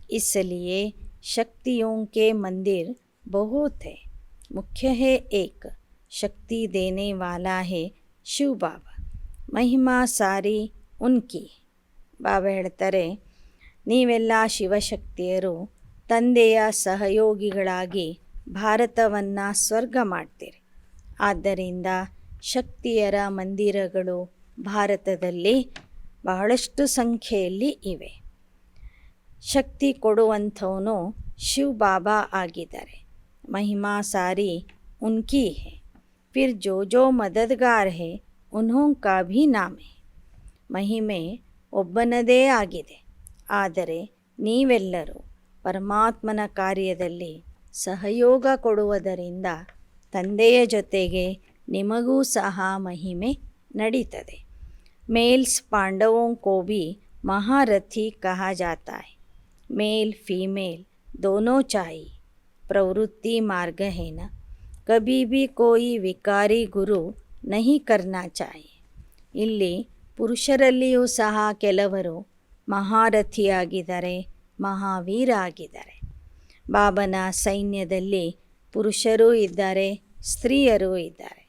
इसलिए शक्तियों के मंदिर बहुत है, मुख्य है एक, शक्ति देने वाला है शिव बाबा, महिमा सारी उनकी. ಬಾಬಾ ಹೇಳ್ತಾರೆ, ನೀವೆಲ್ಲ ಶಿವಶಕ್ತಿಯರು ತಂದೆಯ ಸಹಯೋಗಿಗಳಾಗಿ ಭಾರತವನ್ನು ಸ್ವರ್ಗ ಮಾಡ್ತೀರಿ. ಆದ್ದರಿಂದ ಶಕ್ತಿಯರ ಮಂದಿರಗಳು ಭಾರತದಲ್ಲಿ ಬಹಳಷ್ಟು ಸಂಖ್ಯೆಯಲ್ಲಿ ಇವೆ. ಶಕ್ತಿ ಕೊಡುವಂಥವನು ಶಿವ ಬಾಬಾ ಆಗಿದ್ದಾರೆ. ಮಹಿಮಾ ಸಾರಿ ಉನ್ಕಿ ಹೈ, ಫಿರ್ ಜೋ ಜೋ ಮದದ್ಗಾರ್ ಹೈ ಉನ್ಹೋಂ ಕಾ ಭೀ ನಾಮ್ ಹೈ. ಮಹಿಮೆ ಒಬ್ಬನದೇ ಆಗಿದೆ. ಆದರೆ ನೀವೆಲ್ಲರೂ ಪರಮಾತ್ಮನ ಕಾರ್ಯದಲ್ಲಿ ಸಹಯೋಗ ಕೊಡುವುದರಿಂದ ತಂದೆಯ ಜೊತೆಗೆ ನಿಮಗೂ ಸಹ ಮಹಿಮೆ ನಡೀತದೆ. ಮೇಲ್ಸ್ ಪಾಂಡವೋं को भी महारथी कहा जाता है. मेल फीमेल दोनों चाहिए, प्रवृत्ति मार्ग है ना, कभी भी कोई विकारी गुरु नहीं करना चाहिए. ಇಲ್ಲಿ ಪುರುಷರಲ್ಲಿಯೂ ಸಹ ಕೆಲವರು ಮಹಾರಥಿಯಾಗಿದ್ದಾರೆ, ಮಹಾವೀರ ಆಗಿದ್ದಾರೆ. ಬಾಬನ ಸೈನ್ಯದಲ್ಲಿ ಪುರುಷರೂ ಇದ್ದಾರೆ, ಸ್ತ್ರೀಯರೂ ಇದ್ದಾರೆ.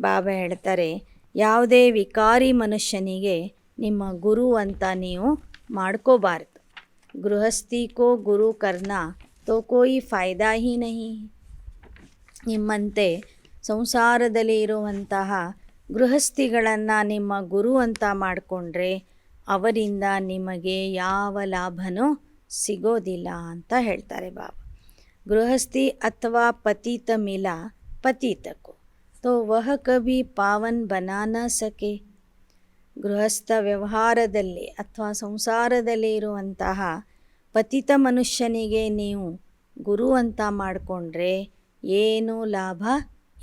ಬಾಬಾ ಹೇಳ್ತಾರೆ, ಯಾವುದೇ ವಿಕಾರಿ ಮನುಷ್ಯನಿಗೆ ನಿಮ್ಮ ಗುರು ಅಂತ ನೀವು ಮಾಡ್ಕೋಬಾರ್ದು. ಗೃಹಸ್ಥಿ ಕೋ ಗುರು ಕರ್ನಾ ತೋ ಕೋಯಿ ಫಾಯ್ದಾ ಹಿ ನಹಿ. ನಿಮ್ಮಂತೆ ಸಂಸಾರದಲ್ಲಿ ಇರುವಂತಹ ಗೃಹಸ್ಥಿಗಳನ್ನು ನಿಮ್ಮ ಗುರು ಅಂತ ಮಾಡಿಕೊಂಡ್ರೆ ಅವರಿಂದ ನಿಮಗೆ ಯಾವ ಲಾಭನೂ ಸಿಗೋದಿಲ್ಲ ಅಂತ ಹೇಳ್ತಾರೆ ಬಾಬಾ. ಗೃಹಸ್ಥಿ ಅಥವಾ ಪತಿತ ಮಿಲ ಪತಿತಕ್ಕೂ ತೋ ವಹ ಕಭಿ ಪಾವನ್ ಬನಾ ನ ಸಕೆ. ಗೃಹಸ್ಥ ವ್ಯವಹಾರದಲ್ಲಿ ಅಥವಾ ಸಂಸಾರದಲ್ಲಿ ಇರುವಂತಹ ಪತಿತ ಮನುಷ್ಯನಿಗೆ ನೀವು ಗುರು ಅಂತ ಮಾಡಿಕೊಂಡ್ರೆ ಏನೂ ಲಾಭ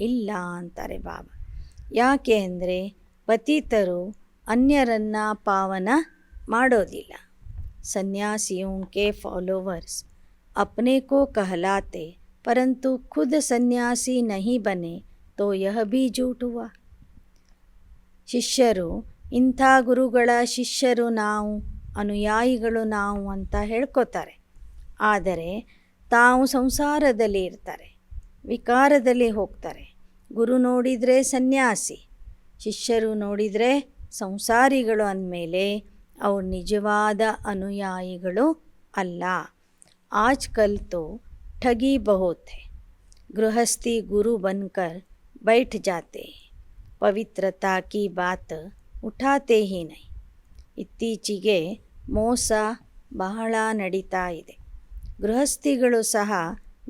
ಇಲ್ಲ ಅಂತಾರೆ ಬಾಬಾ. ಯಾಕೆ ಅಂದರೆ ಪತಿತರು ಅನ್ಯರನ್ನು ಪಾವನ ಮಾಡೋದಿಲ್ಲ. सन्यासियों के फॉलोवर्स अपने को कहलाते परंतु खुद सन्यासी नहीं बने तो यह भी झूठ हुआ. ಶಿಷ್ಯರು ಇಂಥ ಗುರುಗಳ ಶಿಷ್ಯರು ನಾವು, ಅನುಯಾಯಿಗಳು ನಾವು ಅಂತ ಹೇಳ್ಕೊತಾರೆ. ಆದರೆ ತಾವು ಸಂಸಾರದಲ್ಲಿ ಇರ್ತಾರೆ, ವಿಕಾರದಲ್ಲಿ ಹೋಗ್ತಾರೆ. ಗುರು ನೋಡಿದರೆ ಸನ್ಯಾಸಿ, ಶಿಷ್ಯರು ನೋಡಿದರೆ ಸಂಸಾರಿಗಳು ಅಂದಮೇಲೆ ಅವ್ರು ನಿಜವಾದ ಅನುಯಾಯಿಗಳು ಅಲ್ಲ. ಆಜ್ಕಲ್ ತೋ ठगी बहुत है. गृहस्थी गुरु बनकर बैठ जाते हैं, ಪವಿತ್ರತಾ ಕಿ ಬಾತ್ ಉಠಾತೆ ಹಿ ನೈ. ಇತ್ತೀಚೆಗೆ ಮೋಸ ಬಹಳ ನಡೀತಾ ಇದೆ. ಗೃಹಸ್ಥಿಗಳು ಸಹ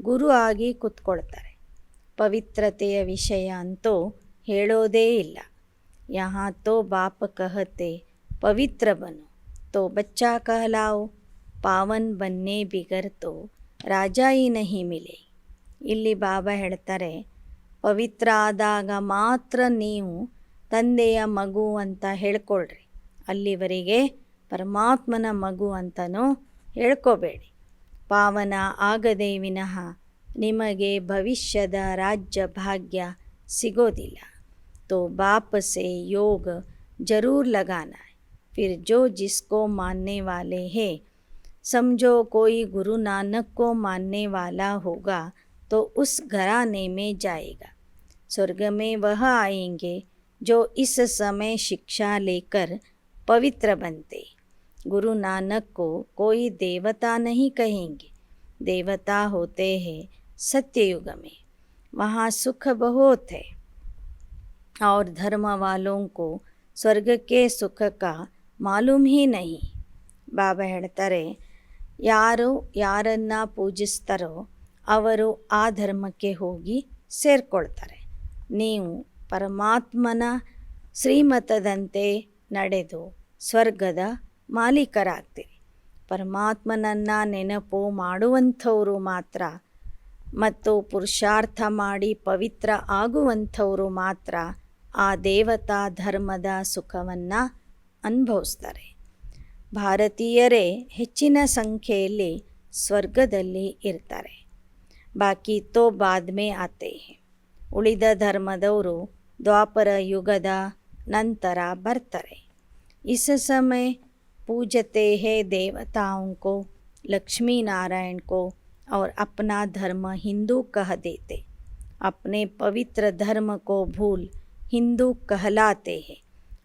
ಗುರು ಆಗಿ ಕೂತ್ಕೊಳ್ತಾರೆ, ಪವಿತ್ರತೆಯ ವಿಷಯ ಅಂತೂ ಹೇಳೋದೇ ಇಲ್ಲ. ಯಹಾ ತೋ ಬಾಪ ಕಹತೆ ಪವಿತ್ರ ಬನು ತೋ ಬಚ್ಚಾ ಕಹಲಾओ, ಪಾವನ್ ಬನ್ನೆ ಬಿಗರ್ ತೋ ರಾಜಾಯಿ ನಹಿ ಮಿಲೆ. ಇಲ್ಲಿ ಬಾಬಾ ಹೇಳ್ತಾರೆ, ಪವಿತ್ರ ಆದಾಗ ಮಾತ್ರ ನೀವು ತಂದೆಯ ಮಗು ಅಂತ ಹೇಳ್ಕೊಳ್ರಿ, ಅಲ್ಲಿವರೆಗೆ ಪರಮಾತ್ಮನ ಮಗು ಅಂತನೂ ಹೇಳ್ಕೋಬೇಡಿ. ಪಾವನ ಆಗದೆ ವಿನಃ ನಿಮಗೆ ಭವಿಷ್ಯದ ರಾಜ್ಯ ಭಾಗ್ಯ ಸಿಗೋದಿಲ್ಲ. तो बाप से योग जरूर लगाना है, फिर जो जिसको मानने वाले हैं, समझो कोई गुरु नानक को मानने वाला होगा तो उस घराने में जाएगा. स्वर्ग में वह आएंगे जो इस समय शिक्षा लेकर पवित्र बनते. गुरु नानक को कोई देवता नहीं कहेंगे, देवता होते हैं सत्ययुग में, वहाँ सुख बहुत है. और धर्म वालों को स्वर्ग के सुख का मालूम ही नहीं. ಬಾಬಾ ಹೇಳ್ತಾರೆ, ಯಾರು ಯಾರನ್ನು ಪೂಜಿಸ್ತಾರೋ ಅವರು ಆ ಧರ್ಮಕ್ಕೆ ಹೋಗಿ ಸೇರಿಕೊಳ್ತಾರೆ. ನೀವು ಪರಮಾತ್ಮನ ಶ್ರೀಮತದಂತೆ ನಡೆದು ಸ್ವರ್ಗದ ಮಾಲೀಕರಾಗ್ತೀರಿ. ಪರಮಾತ್ಮನನ್ನು ನೆನಪು ಮಾಡುವಂಥವರು ಮಾತ್ರ ಮತ್ತು ಪುರುಷಾರ್ಥ ಮಾಡಿ ಪವಿತ್ರ ಆಗುವಂಥವರು ಮಾತ್ರ ಆ ದೇವತಾ ಧರ್ಮದ ಸುಖವನ್ನು ಅನುಭವಿಸ್ತಾರೆ. ಭಾರತೀಯರೇ ಹೆಚ್ಚಿನ ಸಂಖ್ಯೆಯಲ್ಲಿ ಸ್ವರ್ಗದಲ್ಲಿ ಇರ್ತಾರೆ. ಬಾಕಿ ತೋ ಬಾದ್ಮೇ ಆತೆ ಹೇ. ಉಳಿದ ಧರ್ಮದವರು ದ್ವಾಪರ ಯುಗದ ನಂತರ ಬರ್ತಾರೆ. ಇಸ್ ಸಮಯ पूजते हैं देवताओं को, लक्ष्मी नारायण को, और अपना धर्म हिंदू कह देते. अपने पवित्र धर्म को भूल हिंदू कहलाते हैं.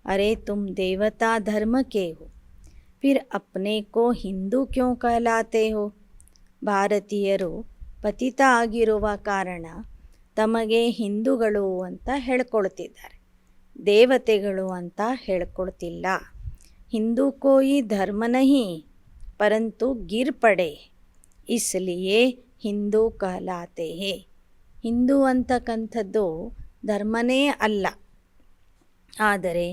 अरे तुम देवता धर्म के हो, फिर अपने को हिंदू क्यों कहलाते हो? ಭಾರತೀಯರು ಪತಿತ ಆಗಿರುವ ಕಾರಣ ತಮಗೆ ಹಿಂದೂಗಳು ಅಂತ ಹೇಳ್ಕೊಳ್ತಿದ್ದಾರೆ, ದೇವತೆಗಳು ಅಂತ ಹೇಳ್ಕೊಳ್ತಿಲ್ಲ. हिंदू कोई धर्म नहीं परंतु गिर पड़े इसलिए ಹಿಂದೂ कहलाते हैं. ಹಿಂದೂ ಅಂತಕ್ಕಂಥದ್ದು ಧರ್ಮನೇ ಅಲ್ಲ, ಆದರೆ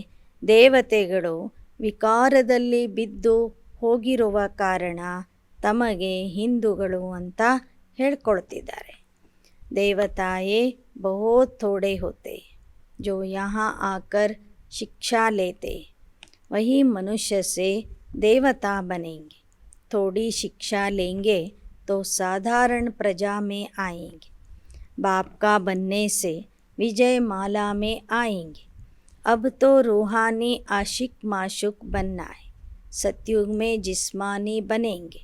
ದೇವತೆಗಳು ವಿಕಾರದಲ್ಲಿ ಬಿದ್ದು ಹೋಗಿರುವ ಕಾರಣ ತಮಗೆ ಹಿಂದೂಗಳು ಅಂತ ಹೇಳ್ಕೊಳ್ತಿದ್ದಾರೆ. ದೇವತಾಯೇ ಬಹುತ್ ಥೋಡೆ ಹೋತೆ जो यहाँ आकर शिक्षा लेते, वही मनुष्य से देवता बनेंगे. थोड़ी शिक्षा लेंगे तो साधारण प्रजा में आएंगे. बाप का बनने से विजय माला में आएंगे. अब तो रूहानी आशिक माशुक बनना है. सतयुग में जिस्मानी बनेंगे,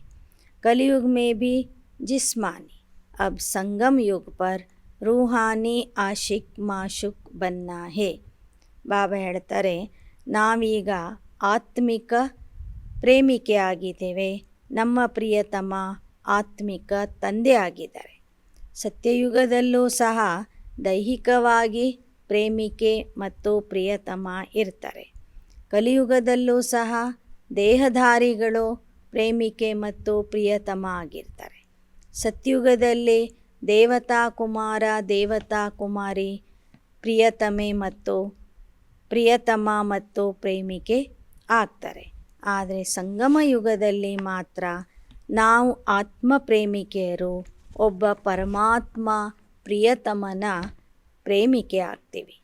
कलयुग में भी जिस्मानी. अब संगम युग पर रूहानी आशिक माशुक बनना है. ಬಾಬಾ ಹೇಳ್ತಾರೆ, ನಾವೀಗ ಆತ್ಮಿಕ ಪ್ರೇಮಿಕೆ ಆಗಿದ್ದೇವೆ, ನಮ್ಮ ಪ್ರಿಯತಮ ಆತ್ಮಿಕ ತಂದೆ ಆಗಿದ್ದಾರೆ. ಸತ್ಯಯುಗದಲ್ಲೂ ಸಹ ದೈಹಿಕವಾಗಿ ಪ್ರೇಮಿಕೆ ಮತ್ತು ಪ್ರಿಯತಮ ಇರ್ತಾರೆ. ಕಲಿಯುಗದಲ್ಲೂ ಸಹ ದೇಹಧಾರಿಗಳು ಪ್ರೇಮಿಕೆ ಮತ್ತು ಪ್ರಿಯತಮ ಆಗಿರ್ತಾರೆ. ಸತ್ಯುಗದಲ್ಲಿ ದೇವತಾ ಕುಮಾರ ದೇವತಾ ಕುಮಾರಿ ಪ್ರಿಯತಮೆ ಮತ್ತು ಪ್ರಿಯತಮ ಮತ್ತು ಪ್ರೇಮಿಕೆ ಆಗ್ತಾರೆ. ಆದರೆ ಸಂಗಮ ಯುಗದಲ್ಲಿ ಮಾತ್ರ ನಾವು ಆತ್ಮ ಪ್ರೇಮಿಕೆಯರು ಒಬ್ಬ ಪರಮಾತ್ಮ ಪ್ರಿಯತಮನ ಪ್ರೇಮಿಕೆ ಆಗ್ತೀವಿ.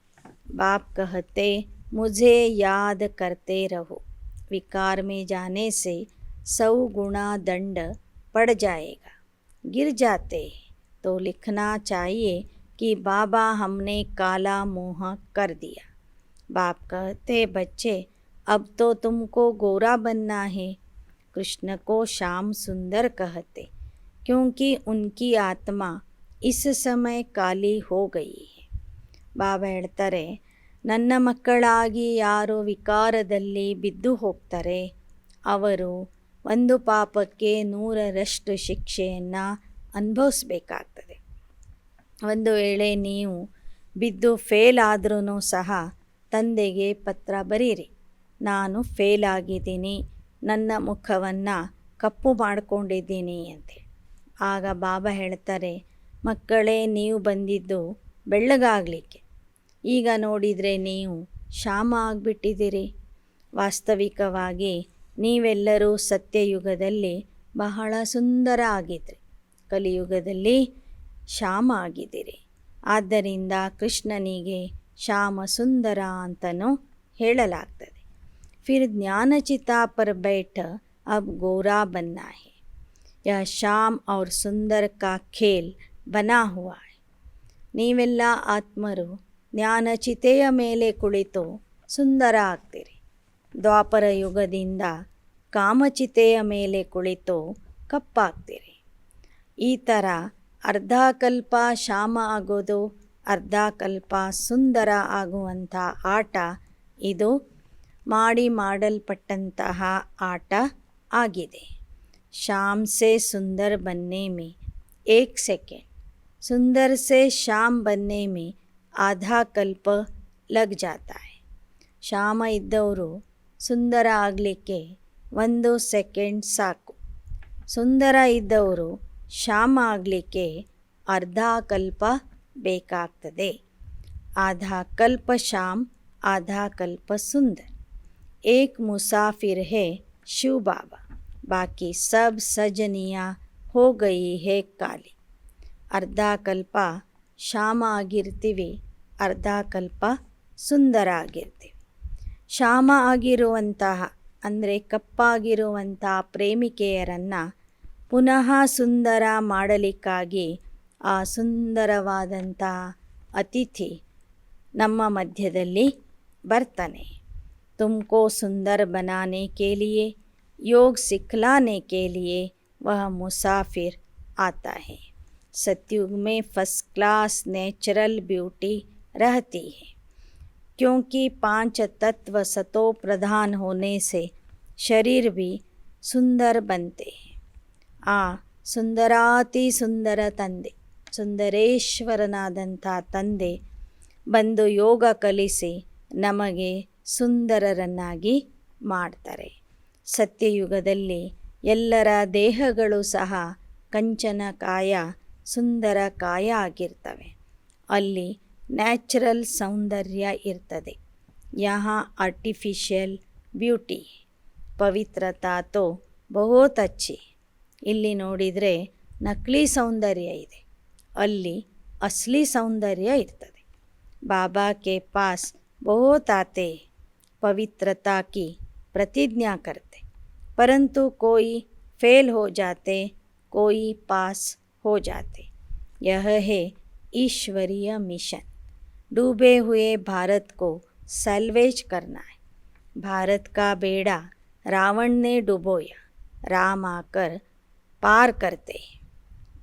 ಬಾಪ್ ಕಹತೆ ಮುझे ಯಾದ್ ಕರ್ತೆ ರಹೋ, विकार में जाने से 100 गुना दंड पड़ जाएगा। गिर जाते हैं तो लिखना चाहिए कि बाबा हमने काला मोह कर दिया। बाप कहते बच्चे अब तो तुमको गोरा बनना है। कृष्ण को श्याम सुंदर कहते क्योंकि उनकी आत्मा इस समय काली हो गई है। ಬಾಬಾ ಹೇಳ್ತಾರೆ, ನನ್ನ ಮಕ್ಕಳಾಗಿ ಯಾರು ವಿಕಾರದಲ್ಲಿ ಬಿದ್ದು ಹೋಗ್ತಾರೆ ಅವರು ಒಂದು ಪಾಪಕ್ಕೆ 100ರಷ್ಟು ಶಿಕ್ಷೆಯನ್ನು ಅನುಭವಿಸ್ಬೇಕಾಗ್ತದೆ. ಒಂದು ವೇಳೆ ನೀವು ಬಿದ್ದು ಫೇಲ್ ಆದ್ರೂ ಸಹ ತಂದೆಗೆ ಪತ್ರ ಬರೀರಿ, ನಾನು ಫೇಲ್ ಆಗಿದ್ದೀನಿ, ನನ್ನ ಮುಖವನ್ನು ಕಪ್ಪು ಮಾಡಿಕೊಂಡಿದ್ದೀನಿ ಅಂತೇಳಿ. ಆಗ ಬಾಬಾ ಹೇಳ್ತಾರೆ, ಮಕ್ಕಳೇ ನೀವು ಬಂದಿದ್ದು ಬೆಳ್ಳಗಾಗಲಿಕ್ಕೆ, ಈಗ ನೋಡಿದರೆ ನೀವು ಶ್ಯಾಮ ಆಗಿಬಿಟ್ಟಿದ್ದೀರಿ. ವಾಸ್ತವಿಕವಾಗಿ ನೀವೆಲ್ಲರೂ ಸತ್ಯಯುಗದಲ್ಲಿ ಬಹಳ ಸುಂದರ ಆಗಿದ್ರಿ, ಕಲಿಯುಗದಲ್ಲಿ ಶ್ಯಾಮ ಆಗಿದ್ದೀರಿ. ಆದ್ದರಿಂದ ಕೃಷ್ಣನಿಗೆ ಶ್ಯಾಮ ಸುಂದರ ಅಂತಲೂ ಹೇಳಲಾಗ್ತದೆ. फिर ज्ञान चिता पर बैठ अब गोरा बनना है। यह श्याम और सुंदर का खेल बना हुआ है. ನೀವೆಲ್ಲ ಆತ್ಮರು ಜ್ಞಾನಚಿತೆಯ ಮೇಲೆ ಕುಳಿತು ಸುಂದರ ಆಗ್ತೀರಿ. ದ್ವಾಪರ ಯುಗದಿಂದ ಕಾಮಚಿತೆಯ ಮೇಲೆ ಕುಳಿತು ಕಪ್ಪಾಗ್ತೀರಿ. ಈ ಥರ ಅರ್ಧಕಲ್ಪ ಶ್ಯಾಮ ಆಗೋದು, ಅರ್ಧಕಲ್ಪ ಸುಂದರ ಆಗುವಂಥ ಆಟ ಇದು ಮಾಡಲ್ಪಟ್ಟಂತಹ ಆಟ ಆಗಿದೆ. ಶ್ಯಾಮ್ ಸೆ ಸುಂದರ್ ಬನ್ನೆ ಮೇ 1 सेकंड, सुंदर से श्याम बनने में आधा कल्प लग जाता है. ಶ್ಯಾಮ ಇದ್ದವರು ಸುಂದರ ಆಗಲಿಕ್ಕೆ 1 ಸೆಕೆಂಡ್ ಸಾಕು. ಸುಂದರ ಇದ್ದವರು ಶ್ಯಾಮ ಆಗಲಿಕ್ಕೆ ಅರ್ಧ ಕಲ್ಪ ಬೇಕಾಗ್ತದೆ. ಆಧಾ ಕಲ್ಪ ಶ್ಯಾಮ್, ಆಧಾ ಕಲ್ಪ ಸುಂದರ್. एक मुसाफिर है शिव बाबा, बाकी सब सजनियाँ हो गई है काली. ಅರ್ಧ ಕಲ್ಪ ಶ್ಯಾಮ ಆಗಿರ್ತೀವಿ, ಅರ್ಧ ಕಲ್ಪ ಸುಂದರ ಆಗಿರ್ತೀವಿ. ಶ್ಯಾಮ ಆಗಿರುವಂತಹ ಅಂದರೆ ಕಪ್ಪಾಗಿರುವಂತಹ ಪ್ರೇಮಿಕೆಯರನ್ನು ಪುನಃ ಸುಂದರ ಮಾಡಲಿಕ್ಕಾಗಿ ಆ ಸುಂದರವಾದಂಥ ಅತಿಥಿ ನಮ್ಮ ಮಧ್ಯದಲ್ಲಿ ಬರ್ತಾನೆ. तुमको सुंदर बनाने के लिए, योग सिखलाने के लिए वह मुसाफिर आता है. सतयुग में फर्स्ट क्लास नेचुरल ब्यूटी रहती है, क्योंकि 5 तत्व सतो प्रधान होने से शरीर भी सुंदर बनते हैं. आ ಸುಂದರಾತಿ ಸುಂದರ ತಂದೆ, ಸುಂದರೇಶ್ವರನಾದಂಥ ತಂದೆ ಬಂದು ಯೋಗ ಕಲಿಸಿ ನಮಗೆ ಸುಂದರರನ್ನಾಗಿ ಮಾಡ್ತಾರೆ. ಸತ್ಯಯುಗದಲ್ಲಿ ಎಲ್ಲರ ದೇಹಗಳು ಸಹ ಕಂಚನ ಕಾಯ, ಸುಂದರ ಕಾಯ ಆಗಿರ್ತವೆ. ಅಲ್ಲಿ ನ್ಯಾಚುರಲ್ ಸೌಂದರ್ಯ ಇರ್ತದೆ. ಯಹಾ ಆರ್ಟಿಫಿಷಿಯಲ್ ಬ್ಯೂಟಿ ಪವಿತ್ರತಾ ತೋ ಬಹುತ್ ಅಚ್ಚಿ. ಇಲ್ಲಿ ನೋಡಿದರೆ ನಕಲಿ ಸೌಂದರ್ಯ ಇದೆ, ಅಲ್ಲಿ ಅಸಲಿ ಸೌಂದರ್ಯ ಇರ್ತದೆ. ಬಾಬಾ ಕೆ ಪಾಸ್ बहुत आते पवित्रता की प्रतिज्ञा करते, परंतु कोई फेल हो जाते, कोई पास हो जाते. यह है ईश्वरीय मिशन. डूबे हुए भारत को सैल्वेज करना है. भारत का बेड़ा रावण ने डुबोया, राम आकर पार करते.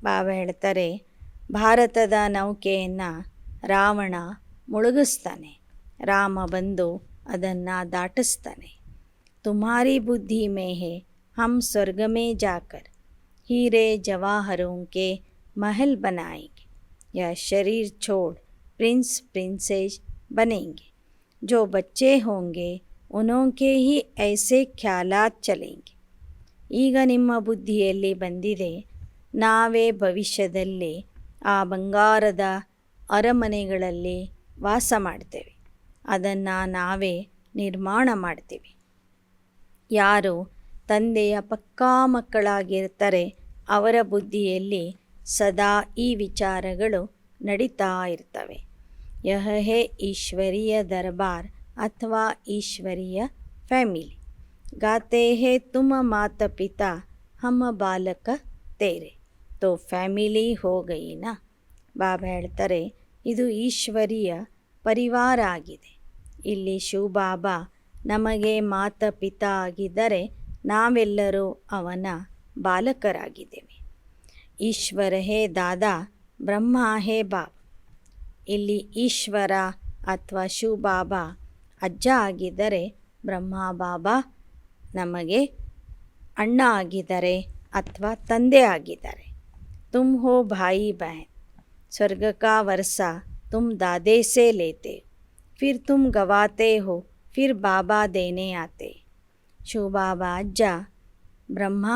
ಬಾಬಾ ಹೇಳ್ತಾರೆ, ಭಾರತದ ನೌಕೆಯನ್ನು ರಾವಣ ಮುಳುಗಿಸ್ತಾನೆ, ರಾಮ ಬಂದು ಅದನ್ನು ದಾಟಿಸ್ತಾನೆ. ತುಮ್ಹಾರಿ ಬುದ್ಧಿ ಮೇ ಹೇ ಹಮ್ ಸ್ವರ್ಗ ಮೇ ಜಾಕರ್ हीरे जवाहरों के महल बनाएंगे. यह शरीर छोड़ प्रिंस प्रिंसेस बनेंगे. जो बच्चे होंगे उनके ही ऐसे ख्यालात चलेंगे. ಈಗ ನಿಮ್ಮ ಬುದ್ಧಿಯಲ್ಲಿ ಬಂದಿದೆ, ನಾವೇ ಭವಿಷ್ಯದಲ್ಲಿ ಆ ಬಂಗಾರದ ಅರಮನೆಗಳಲ್ಲಿ ವಾಸ ಮಾಡ್ತೇವೆ, ಅದನ್ನು ನಾವೇ ನಿರ್ಮಾಣ ಮಾಡ್ತೀವಿ. ಯಾರು ತಂದೆಯ ಪಕ್ಕಾ ಮಕ್ಕಳಾಗಿರ್ತಾರೆ ಅವರ ಬುದ್ಧಿಯಲ್ಲಿ ಸದಾ ಈ ವಿಚಾರಗಳು ನಡೀತಾ ಇರ್ತವೆ. ಯಹ ಹೇ ಈಶ್ವರೀಯ ದರ್ಬಾರ್ ಅಥವಾ ಈಶ್ವರೀಯ ಫ್ಯಾಮಿಲಿ. गाते हैं तुम माता पिता हम ಬಾಲಕ ತೇರೆ. ತೋ ಫ್ಯಾಮಿಲಿ ಹೋ ಗಯಿ ನಾ. ಬಾಬಾ ಹೇಳ್ತಾರೆ, ಇದು ಈಶ್ವರೀಯ ಪರಿವಾರ ಆಗಿದೆ. ಇಲ್ಲಿ ಶಿವಬಾಬಾ ನಮಗೆ ಮಾತಾ ಪಿತಾ ಆಗಿದ್ದರೆ ನಾವೆಲ್ಲರೂ ಅವನ ಬಾಲಕರಾಗಿದ್ದೇವೆ. ಈಶ್ವರ ಹೇ ದಾದಾ, ಬ್ರಹ್ಮ ಹೇ ಬಾಬಾ. ಇಲ್ಲಿ ಈಶ್ವರ ಅಥವಾ ಶಿವಬಾಬಾ ಅಜ್ಜ ಆಗಿದ್ದರೆ ಬ್ರಹ್ಮ ಬಾಬಾ ನಮಗೆ ಅಣ್ಣ ಆಗಿದ್ದಾರೆ ಅಥವಾ ತಂದೆ ಆಗಿದ್ದಾರೆ. ತುಮ್ ಹೋ ಭಾಯಿ ಬಹನ್, ಸ್ವರ್ಗ ಕಾ ವರ್ಸಾ ತುಮ್ ದಾದೆ ಸೇ ಲೇತೆ, ಫಿರ್ ತುಮ್ ಗವಾತೆ ಹೋ, ಫಿರ್ ಬಾಬಾ ದೇನೆ ಆತೆ. ಶಿವಬಾಬಾ ಅಜ್ಜ, ಬ್ರಹ್ಮ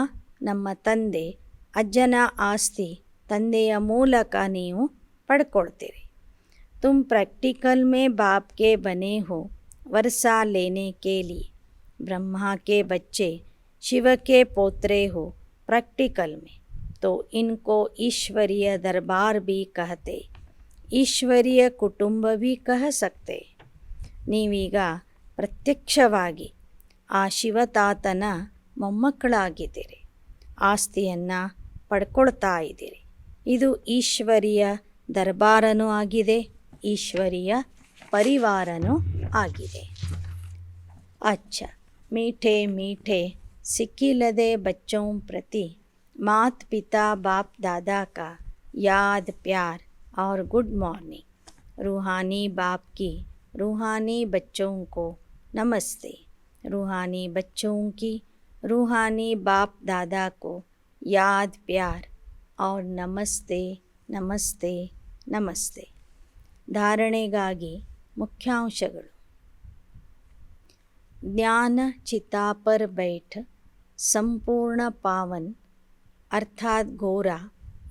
ನಮ್ಮ ತಂದೆ, ಅಜ್ಜನ ಆಸ್ತಿ ತಂದೆಯ ಮೂಲಕ ನೀವು ಪಡ್ಕೊಳ್ತೀರಿ. तुम प्रैक्टिकल में बाप के बने हो वर्षा लेने के लिए. ब्रह्मा के बच्चे शिव के पोत्रे हो प्रैक्टिकल में, तो इनको ईश्वरीय दरबार भी कहते, ಈಶ್ವರೀಯ ಕುಟುಂಬ भी कह सकते. ನೀವೀಗ ಪ್ರತ್ಯಕ್ಷವಾಗಿ ಆ ಶಿವತಾತನ ಮೊಮ್ಮಕ್ಕಳಾಗಿದ್ದೀರಿ. ಆಸ್ತಿಯನ್ನು ಪಡ್ಕೊಳ್ತಾ ಇದ್ದೀರಿ. ಇದು ಈಶ್ವರೀಯ ದರ್ಬಾರನೂ ಆಗಿದೆ, ಈಶ್ವರೀಯ ಪರಿವಾರನೂ ಆಗಿದೆ. अच्छा, मीठे मीठे सिक्किलदे बच्चों प्रति मात पिता बाप दादा का याद प्यार और गुड मॉर्निंग. रूहानी बाप की रूहानी बच्चों को नमस्ते. रूहानी बच्चों की रूहानी बाप दादा को याद प्यार और ನಮಸ್ತೆ ನಮಸ್ತೆ ನಮಸ್ತೆ. ಧಾರಣೆಗಾಗಿ ಮುಖ್ಯಾಂಶಗಳು. ज्ञान चिता पर बैठ संपूर्ण पावन अर्थात गोरा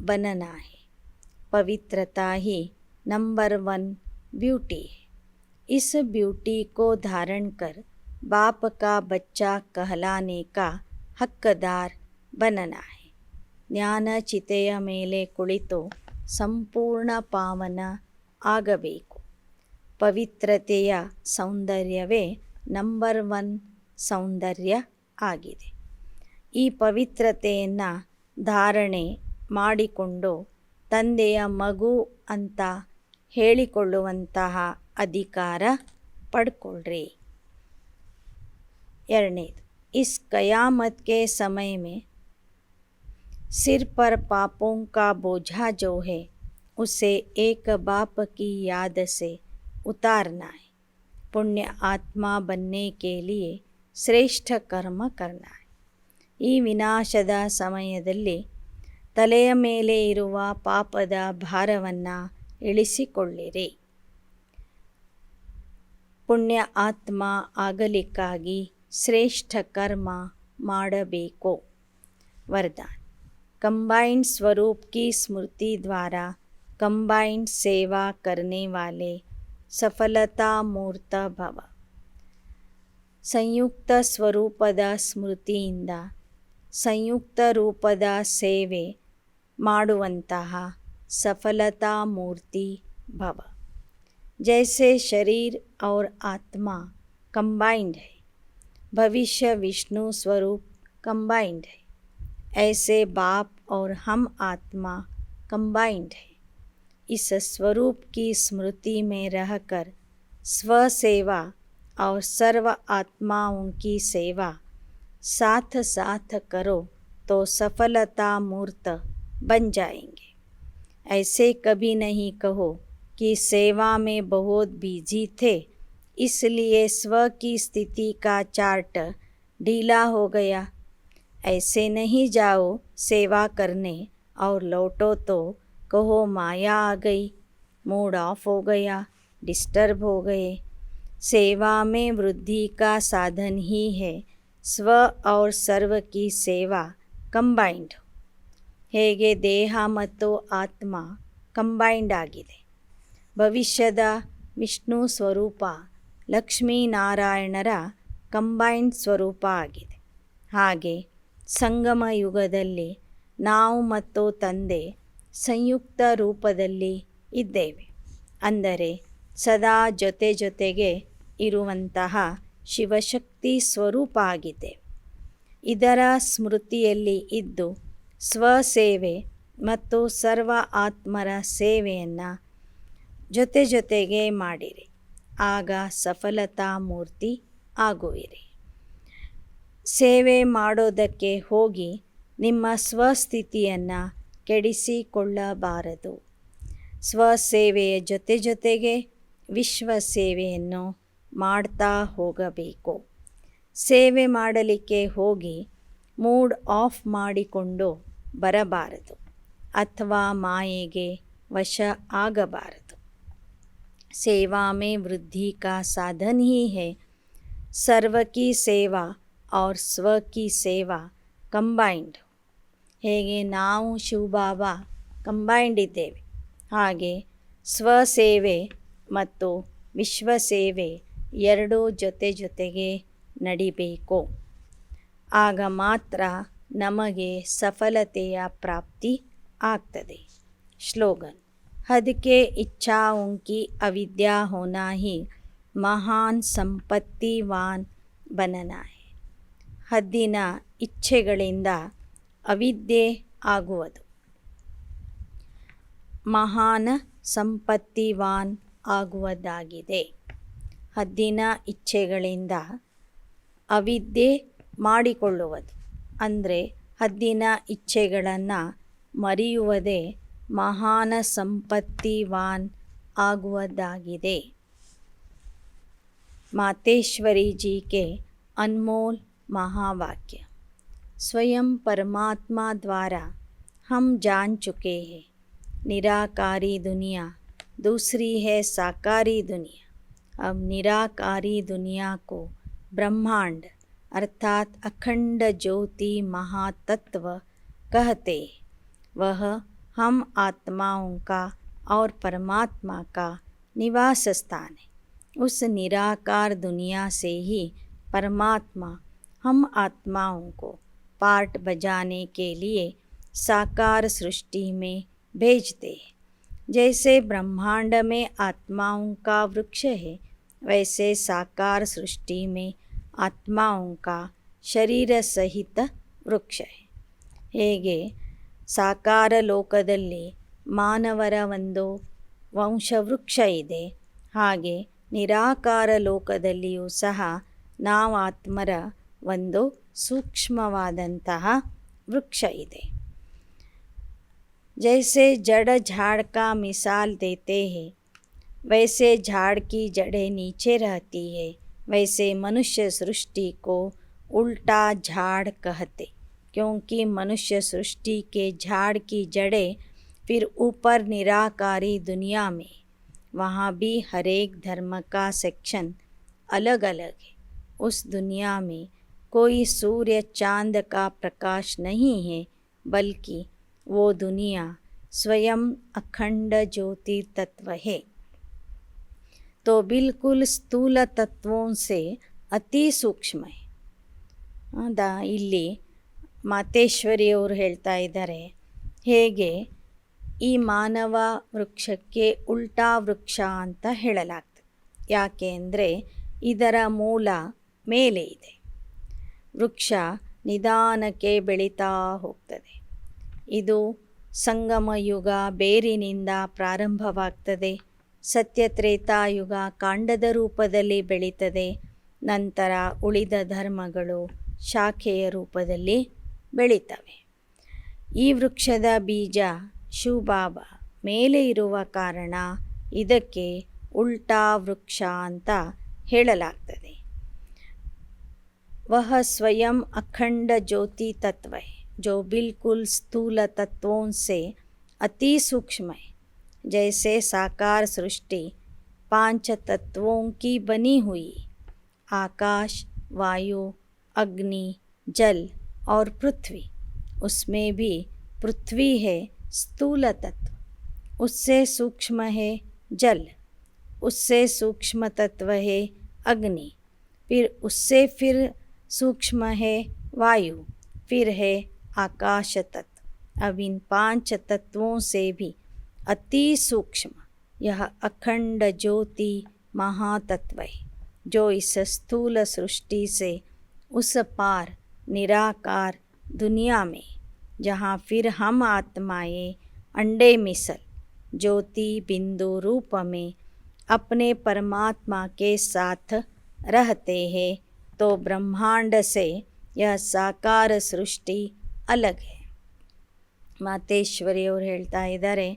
बनना है. पवित्रता ही नंबर 1 ब्यूटी है. इस ब्यूटी को धारण कर बाप का बच्चा कहलाने का हकदार बनना है. ಜ್ಞಾನ ಚಿತೆಯ ಮೇಲೆ ಕುಳಿತು ಸಂಪೂರ್ಣ ಪಾವನ ಆಗಬೇಕು. ಪವಿತ್ರತೆಯ ಸೌಂದರ್ಯವೇ ನಂಬರ್ 1 ಸೌಂದರ್ಯ ಆಗಿದೆ. ಈ ಪವಿತ್ರತೆಯನ್ನು ಧಾರಣೆ ಮಾಡಿಕೊಂಡು ತಂದೆಯ ಮಗು ಅಂತ ಹೇಳಿಕೊಳ್ಳುವಂತಹ ಅಧಿಕಾರ ಪಡ್ಕೊಳ್ರಿ. ಎರಡನೇದು, इस कयामत के समय में सिर पर पापों का बोझा जो है उसे एक बाप की याद से उतारना है. पुण्य आत्मा बनने के लिए ಶ್ರೇಷ್ಠ ಕರ್ಮ करना है. ಈ ವಿನಾಶದ ಸಮಯದಲ್ಲಿ ತಲೆಯ ಮೇಲೆ ಇರುವ ಪಾಪದ ಭಾರವನ್ನು ಇಳಿಸಿಕೊಳ್ಳಿರಿ. ಪುಣ್ಯ ಆತ್ಮ ಆಗಲಿಕ್ಕಾಗಿ ಶ್ರೇಷ್ಠ ಕರ್ಮ ಮಾಡಬೇಕು. वरदान. कंबाइंड स्वरूप की स्मृति द्वारा कंबाइंड सेवा करने वाले सफलता मूर्त भव. ಸಂಯುಕ್ತ ಸ್ವರೂಪದ ಸ್ಮೃತಿಯಿಂದ ಸಂಯುಕ್ತ ರೂಪದ ಸೇವೆ ಮಾಡುವಂತಹ सफलता मूर्ति भव. जैसे शरीर और आत्मा कंबाइंड है, भविष्य विष्णु स्वरूप कंबाइंड है, ऐसे बाप और हम आत्मा कंबाइंड है. इस स्वरूप की स्मृति में रहकर स्वसेवा और सर्व आत्माओं की सेवा साथ साथ करो तो सफलता मूर्त बन जाएंगे. ऐसे कभी नहीं कहो कि सेवा में बहुत बिजी थे इसलिए स्व की स्थिति का चार्ट ढीला हो गया. ऐसे नहीं जाओ सेवा करने और लौटो तो कहो माया आ गई, मूड ऑफ हो गया, डिस्टर्ब हो गए. सेवा में वृद्धि का साधन ही है स्व और सर्व की सेवा ಕಂಬೈಂಡ್. ಹೇಗೆ ದೇಹ ಮತ್ತು ಆತ್ಮ ಕಂಬೈಂಡ್ ಆಗಿದೆ, ಭವಿಷ್ಯದ ವಿಷ್ಣು ಸ್ವರೂಪ ಲಕ್ಷ್ಮೀನಾರಾಯಣರ ಕಂಬೈಂಡ್ ಸ್ವರೂಪ ಆಗಿದೆ, ಹಾಗೆ ಸಂಗಮ ಯುಗದಲ್ಲಿ ನಾವು ಮತ್ತು ತಂದೆ ಸಂಯುಕ್ತ ರೂಪದಲ್ಲಿ ಇದ್ದೇವೆ. ಅಂದರೆ ಸದಾ ಜೊತೆ ಜೊತೆಗೆ ಇರುವಂತಹ ಶಿವಶಕ್ತಿ ಸ್ವರೂಪ ಆಗಿದ್ದೇವೆ. ಇದರ ಸ್ಮೃತಿಯಲ್ಲಿ ಇದ್ದು ಸ್ವಸೇವೆ ಮತ್ತು ಸರ್ವ ಆತ್ಮರ ಸೇವೆಯನ್ನು ಜೊತೆ ಜೊತೆಗೆ ಮಾಡಿರಿ. ಆಗ ಸಫಲತಾ ಮೂರ್ತಿ ಆಗುವಿರಿ. ಸೇವೆ ಮಾಡೋದಕ್ಕೆ ಹೋಗಿ ನಿಮ್ಮ ಸ್ವಸ್ಥಿತಿಯನ್ನು ಕೆಡಿಸಿಕೊಳ್ಳಬಾರದು. ಸ್ವಸೇವೆಯ ಜೊತೆ ಜೊತೆಗೆ ವಿಶ್ವ ಸೇವೆಯನ್ನು ಮಾಡ್ತಾ ಹೋಗಬೇಕು. ಸೇವೆ ಮಾಡಲಿಕ್ಕೆ ಹೋಗಿ ಮೂಡ್ ಆಫ್ ಮಾಡಿಕೊಂಡು ಬರಬಾರದು ಅಥವಾ ಮಾಯೆಗೆ ವಶ ಆಗಬಾರದು. सेवा में वृद्धि का साधन ही है सर्व की सेवा और स्व की ಸೇವಾ ಕಂಬೈಂಡ್. ಹೇಗೆ ನಾವು ಶಿವಬಾಬಾ ಕಂಬೈಂಡ್ ಇದ್ದೇವೆ, ಹಾಗೆ ಸ್ವಸೇವೆ ಮತ್ತು ವಿಶ್ವ ಸೇವೆ ಎರಡೂ ಜೊತೆ ಜೊತೆಗೆ ನಡಿಬೇಕು. ಆಗ ಮಾತ್ರ ನಮಗೆ ಸಫಲತೆಯ ಪ್ರಾಪ್ತಿ ಆಗ್ತದೆ. ಸ್ಲೋಗನ್: हद के इच्छाओं की अविद्या होना ही महान ಸಂಪತ್ತಿವಾನ್ बनना है. ಹದ್ದಿನ ಇಚ್ಛೆಗಳಿಂದ ಅವಿದ್ಯೆ ಆಗುವುದು ಮಹಾನ್ ಸಂಪತ್ತಿವಾನ್ ಆಗುವುದಾಗಿದೆ. ಹದ್ದಿನ ಇಚ್ಛೆಗಳಿಂದ ಅವಿದ್ಯೆ ಮಾಡಿಕೊಳ್ಳುವುದು ಅಂದರೆ ಹದ್ದಿನ ಇಚ್ಛೆಗಳನ್ನು ಮರೆಯುವುದೇ महान संपत्तिवान आगुवदागिदे. मातेश्वरी जी के अनमोल महावाक्य. स्वयं परमात्मा द्वारा हम जान चुके हैं निराकारी दुनिया दूसरी है साकारी दुनिया. अब निराकारी दुनिया को ब्रह्मांड अर्थात अखंड ज्योति महातत्व कहते. वह हम आत्माओं का और परमात्मा का निवास स्थान है. उस निराकार दुनिया से ही परमात्मा हम आत्माओं को पार्ट बजाने के लिए साकार सृष्टि में भेजते हैं. जैसे ब्रह्मांड में आत्माओं का वृक्ष है, वैसे साकार सृष्टि में आत्माओं का शरीर सहित वृक्ष है. ಹೇಗೆ ಸಾಕಾರ ಲೋಕದಲ್ಲಿ ಮಾನವರ ಒಂದು ವಂಶವೃಕ್ಷ ಇದೆ, ಹಾಗೆ ನಿರಾಕಾರ ಲೋಕದಲ್ಲಿಯೂ ಸಹ ನಾವು ಆತ್ಮರ ಒಂದು ಸೂಕ್ಷ್ಮವಾದಂತಹ ವೃಕ್ಷ ಇದೆ. जैसे जड़ झाड़ का मिसाल देते हैं, वैसे झाड़ की जड़ें नीचे रहती है, वैसे मनुष्य सृष्टि को उल्टा झाड़ कहते. क्योंकि मनुष्य सृष्टि के झाड़ की जड़ें फिर ऊपर निराकारी दुनिया में, वहाँ भी हर एक धर्म का सेक्शन अलग अलग है. उस दुनिया में कोई सूर्य चांद का प्रकाश नहीं है, बल्कि वो दुनिया स्वयं अखंड ज्योति तत्व है. तो बिल्कुल स्थूल तत्वों से अति सूक्ष्म है. ಇಲ್ಲಿ ಮಾತೇಶ್ವರಿಯವರು ಹೇಳ್ತಾ ಇದ್ದಾರೆ, ಹೇಗೆ ಈ ಮಾನವ ವೃಕ್ಷಕ್ಕೆ ಉಲ್ಟಾ ವೃಕ್ಷ ಅಂತ ಹೇಳಲಾಗ್ತದೆ. ಯಾಕೆ ಅಂದರೆ ಇದರ ಮೂಲ ಮೇಲೆ ಇದೆ. ವೃಕ್ಷ ನಿಧಾನಕ್ಕೆ ಬೆಳೀತಾ ಹೋಗ್ತದೆ. ಇದು ಸಂಗಮ ಯುಗ ಬೇರಿನಿಂದ ಪ್ರಾರಂಭವಾಗ್ತದೆ. ಸತ್ಯತ್ರೇತಾಯುಗ ಕಾಂಡದ ರೂಪದಲ್ಲಿ ಬೆಳೀತದೆ. ನಂತರ ಉಳಿದ ಧರ್ಮಗಳು ಶಾಖೆಯ ರೂಪದಲ್ಲಿ ಬೆಳೀತವೆ. ಈ ವೃಕ್ಷದ ಬೀಜ ಶಿವಬಾಬಾ ಮೇಲೆ ಇರುವ ಕಾರಣ ಇದಕ್ಕೆ ಉಲ್ಟಾ ವೃಕ್ಷ ಅಂತ ಹೇಳಲಾಗ್ತದೆ. वह स्वयं अखंड ज्योति तत्व है जो बिल्कुल स्थूल तत्वों से अति सूक्ष्म है. जैसे साकार सृष्टि 5 तत्वों की बनी हुई, आकाश, वायु, अग्नि, जल और पृथ्वी. उसमें भी पृथ्वी है स्थूल तत्व, उससे सूक्ष्म है जल, उससे सूक्ष्म तत्व है अग्नि, फिर उससे फिर सूक्ष्म है वायु, फिर है आकाश तत्व. अब इन 5 तत्वों से भी अति सूक्ष्म यह अखंड ज्योति महातत्व है. जो इस स्थूल सृष्टि से उस पार निराकार दुनिया में, जहाँ फिर हम आत्माएं अंडे मिसल ज्योति बिंदु रूप में अपने परमात्मा के साथ रहते हैं, तो ब्रह्मांड से यह साकार सृष्ಟಿ अलग है. ಮಾತೇಶ್ವರಿಯವರು ಹೇಳ್ತಾ ಇದ್ದಾರೆ,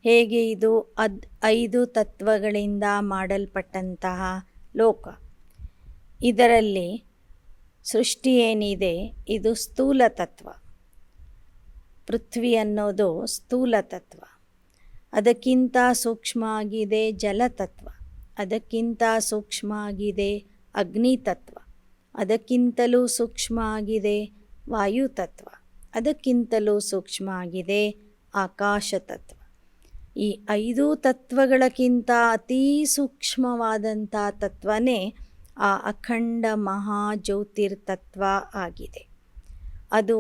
ಹೇಗೆ ಇದು 5 ತತ್ವಗಳಿಂದ ಮಾಡಲ್ಪಟ್ಟಂತಹ ಲೋಕ, ಇದರಲ್ಲಿ ಸೃಷ್ಟಿ ಏನಿದೆ ಇದು ಸ್ಥೂಲ ತತ್ವ. ಪೃಥ್ವಿ ಅನ್ನೋದು ಸ್ಥೂಲ ತತ್ವ. ಅದಕ್ಕಿಂತ ಸೂಕ್ಷ್ಮ ಆಗಿದೆ ಜಲತತ್ವ, ಅದಕ್ಕಿಂತ ಸೂಕ್ಷ್ಮ ಆಗಿದೆ ಅಗ್ನಿ ತತ್ವ, ಅದಕ್ಕಿಂತಲೂ ಸೂಕ್ಷ್ಮ ಆಗಿದೆ ವಾಯು ತತ್ವ, ಅದಕ್ಕಿಂತಲೂ ಸೂಕ್ಷ್ಮ ಆಗಿದೆ ಆಕಾಶ ತತ್ವ. ಈ 5 ತತ್ವಗಳಕ್ಕಿಂತ ಅತೀ ಸೂಕ್ಷ್ಮವಾದಂಥ ತತ್ವನೇ ಆ ಅಖಂಡ ಮಹಾಜ್ಯೋತಿರ್ತತ್ವ ಆಗಿದೆ. ಅದು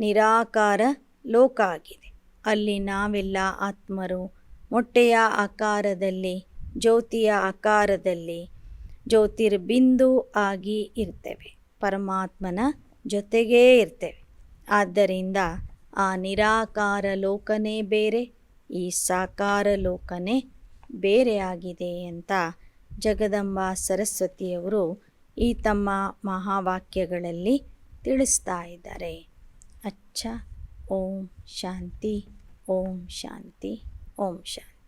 ನಿರಾಕಾರ ಲೋಕ ಆಗಿದೆ. ಅಲ್ಲಿ ನಾವೆಲ್ಲ ಆತ್ಮರು ಮೊಟ್ಟೆಯ ಆಕಾರದಲ್ಲಿ, ಜ್ಯೋತಿಯ ಆಕಾರದಲ್ಲಿ ಜ್ಯೋತಿರ್ಬಿಂದು ಆಗಿ ಇರ್ತೇವೆ, ಪರಮಾತ್ಮನ ಜೊತೆಗೇ ಇರ್ತೇವೆ. ಆದ್ದರಿಂದ ಆ ನಿರಾಕಾರ ಲೋಕನೇ ಬೇರೆ, ಈ ಸಾಕಾರ ಲೋಕನೇ ಬೇರೆ ಆಗಿದೆ ಅಂತ ಜಗದಂಬಾ ಸರಸ್ವತಿಯವರು ಈ ತಮ್ಮ ಮಹಾವಾಕ್ಯಗಳಲ್ಲಿ ತಿಳಿಸ್ತಾ ಇದ್ದಾರೆ. ಅಚ್ಚ. ಓಂ ಶಾಂತಿ, ಓಂ ಶಾಂತಿ, ಓಂ ಶಾಂತಿ.